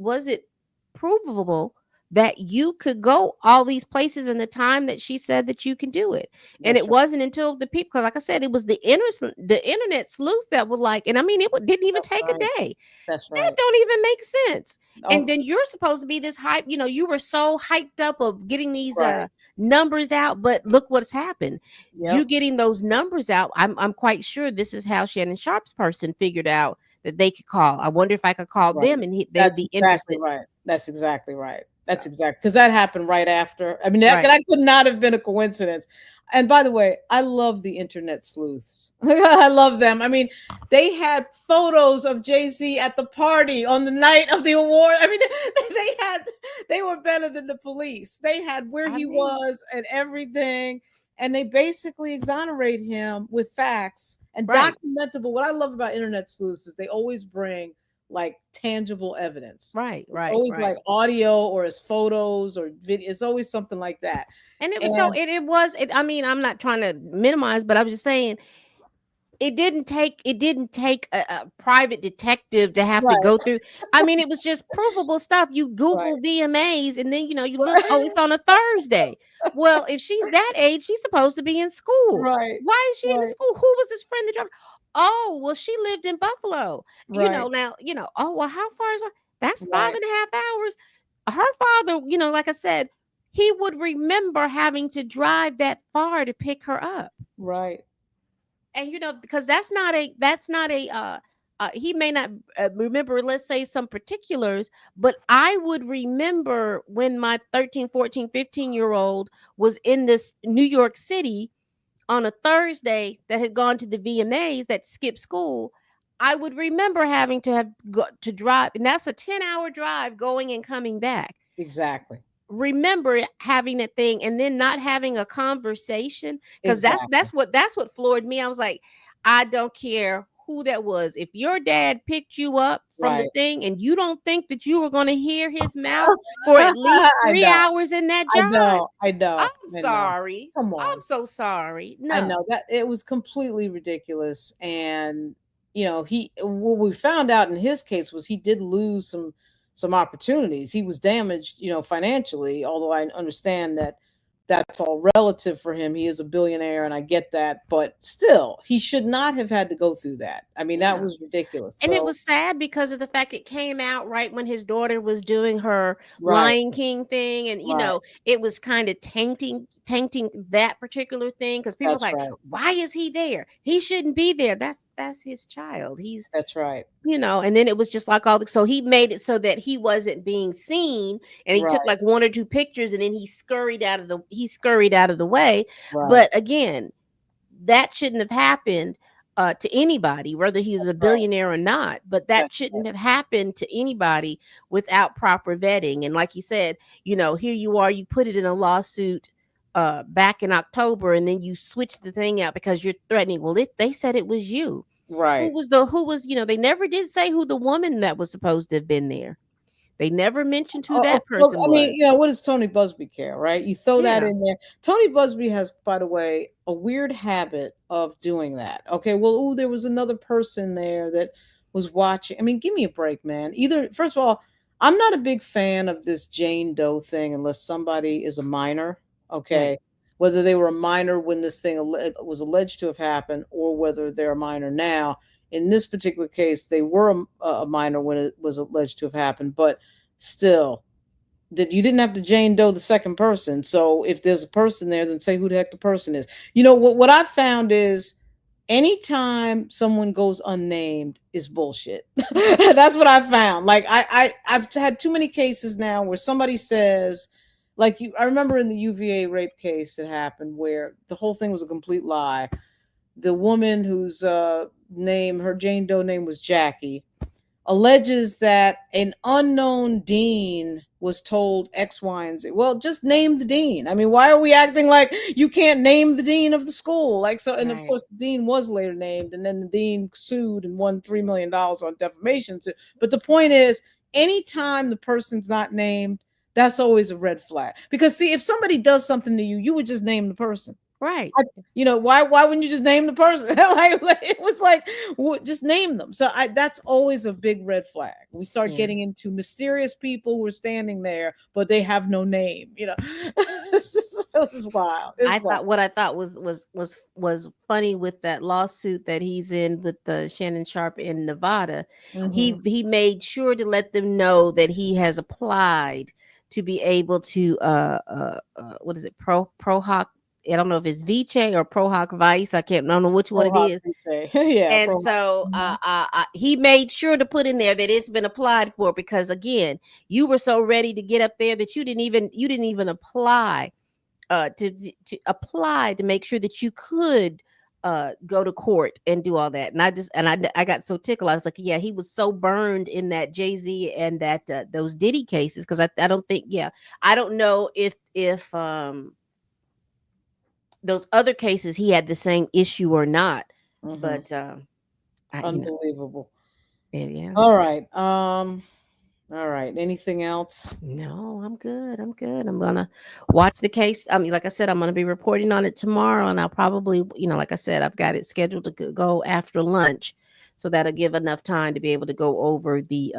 provable that you could go all these places in the time that she said that you can do it? And That's it right. wasn't until the people, because like I said, it was the internet sleuth that were like, and I mean, didn't even That's take a right. day. That's That right. don't even make sense. And Oh, then you're supposed to be this hype, you were so hyped up of getting these right. numbers out, but look what's happened. You Yep. getting those numbers out, I'm quite sure this is how Shannon Sharp's person figured out that they could call. I wonder if I could call Right. them and they would That's be exactly interested. right. That's exactly right. That's So, exactly because that happened right after. I mean, that, right. that could not have been a coincidence. And by the way, I love the internet sleuths. I love them. I mean, they had photos of Jay Z at the party on the night of the award. I mean, they were better than the police. They had where I he mean, was and everything, and they basically exonerate him with facts and right, documentable. What I love about internet sleuths is they always bring like tangible evidence. right, It's right, always right. like audio or as photos or video. It's always something like that. And it was so And I mean, I'm not trying to minimize, but I was just saying it didn't take a private detective to have to right, go through. I mean, it was just provable stuff. You right, Google VMAs, and then you look, oh, it's on a Thursday. Well, if she's that age, she's supposed to be in school. right, Why is she in the right, school? Who was this friend that dropped? Oh, well, she lived in Buffalo. right, Now, oh, well, how far is what? That's five right, and a half hours. Her father, like I said, he would remember having to drive that far to pick her up. right. And because that's not a he may not remember, let's say, some particulars, but I would remember when my 13, 14, 15-year-old was in this New York City on a Thursday that had gone to the VMAs that skipped school, I would remember having to have to drive, and that's a 10-hour drive going and coming back. Exactly. Remember having that thing and then not having a conversation, because that's Exactly. that's what that's what floored me. I was like, I don't care who that was. If your dad picked you up from the Right. thing and you don't think that you were going to hear his mouth for at least I three know. hours in that I drive, know. I I'm know. I know. sorry. Come I'm on. so sorry. I No. know that it was completely ridiculous. And he what we found out in his case was he did lose some opportunities. He was damaged, financially, although I understand that that's all relative for him. He is a billionaire and I get that, but still, he should not have had to go through that. I mean, that Yeah. was ridiculous. And it So, was sad because of the fact it came out right when his daughter was doing her right, Lion King thing, and right. it was kind of tainting that particular thing, because people were That's like, right. why is he there? He shouldn't be there. That's his child. He's That's right. and then it was just like all the, so he made it so that he wasn't being seen, and he took Right, like one or two pictures, and then he scurried out of the way. right. But again, that shouldn't have happened to anybody, whether he was a Right. billionaire or not. But that That's right. shouldn't have happened to anybody without proper vetting. And like you said, here you are, you put it in a lawsuit back in October, and then you switch the thing out because you're threatening. Well, they said it was you. Right. Who was, they never did say who the woman that was supposed to have been there. They never mentioned who Oh, that well, person I mean, was. what does Tony Busby care, right? You throw that Yeah, in there. Tony Busby has, by the way, a weird habit of doing that. Okay, well, ooh, there was another person there that was watching. I mean, give me a break, man. Either, first of all, I'm not a big fan of this Jane Doe thing unless somebody is a minor. right, Okay, whether they were a minor when this thing was alleged to have happened, or whether they're a minor now. In this particular case, they were a minor when it was alleged to have happened, but still, that you didn't have to Jane Doe the second person. So if there's a person there, then say who the heck the person is. What I found is anytime someone goes unnamed is bullshit. That's what I found. Like I've had too many cases now where somebody says, like, I remember in the UVA rape case that happened where the whole thing was a complete lie. The woman whose name, her Jane Doe name was Jackie, alleges that an unknown dean was told X, Y, and Z. Well, just name the dean. I mean, why are we acting like you can't name the dean of the school? Like, so, and of right, course, the dean was later named, and then the dean sued and won $3 million on defamation. But the point is, anytime the person's not named, that's always a red flag. Because see, if somebody does something to you, you would just name the person. right. I, why wouldn't you just name the person? Like, it was like, just name them. So that's always a big red flag. We start Yeah. getting into mysterious people who are standing there, but they have no name. This is wild. It's I wild. thought what I thought was funny with that lawsuit that he's in with the Shannon Sharp in Nevada. Hmm. He made sure to let them know that he has applied to be able to what is it, pro hoc, I don't know if it's Vice or pro hoc vice. I don't know which one Pro it is. hockey, yeah, And pro so hockey. he made sure to put in there that it's been applied for, because again, you were so ready to get up there that you didn't even apply to apply to make sure that you could go to court and do all that. And I got so tickled. I was like, yeah, he was so burned in that Jay-Z and that those Diddy cases, because I don't think, yeah, I don't know if those other cases he had the same issue or not, Hmm. but I, Unbelievable. yeah. All right. All right. Anything else? No, I'm good. I'm good. I'm gonna watch the case. I mean, like I said, I'm gonna be reporting on it tomorrow, and I'll probably, like I said, I've got it scheduled to go after lunch, so that'll give enough time to be able to go over the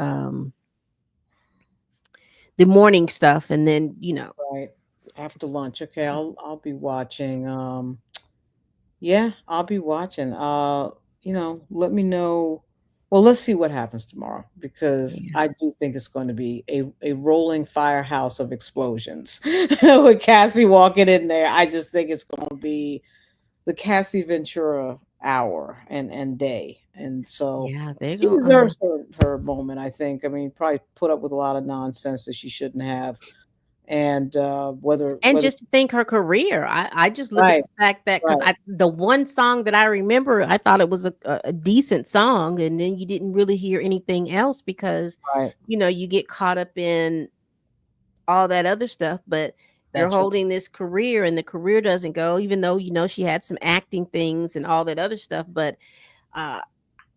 morning stuff, and then Right. After lunch. Okay, I'll be watching. Yeah, I'll be watching. Let me know. Well, let's see what happens tomorrow because yeah, I do think it's going to be a rolling firehouse of explosions with Cassie walking in there. I just think it's going to be the Cassie Ventura hour and day, and so yeah, they're she going. deserves her moment. I think. I mean, probably put up with a lot of nonsense that she shouldn't have, And And whether just to think her career, I just look at right, the fact that because right, I the one song that I remember, I thought it was a decent song, and then you didn't really hear anything else because, right. you get caught up in all that other stuff, but you're That's right. holding this career and the career doesn't go, even though, she had some acting things and all that other stuff, but, uh,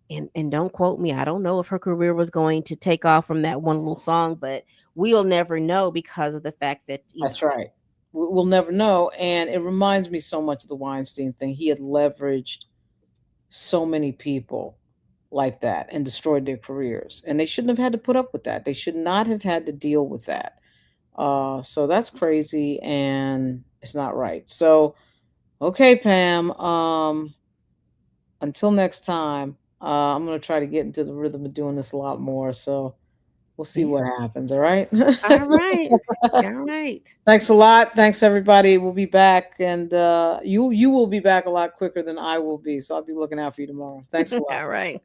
and don't quote me. I don't know if her career was going to take off from that one little song, but we'll never know because of the fact that, That's right. We'll never know. And it reminds me so much of the Weinstein thing. He had leveraged so many people like that and destroyed their careers. And they shouldn't have had to put up with that. They should not have had to deal with that. So that's crazy and it's not right. So, okay, Pam. Until next time, I'm going to try to get into the rhythm of doing this a lot more. So we'll see yeah. what happens. All right. All right. All right. Thanks a lot. Thanks everybody. We'll be back, and you will be back a lot quicker than I will be. So I'll be looking out for you tomorrow. Thanks a lot. All right.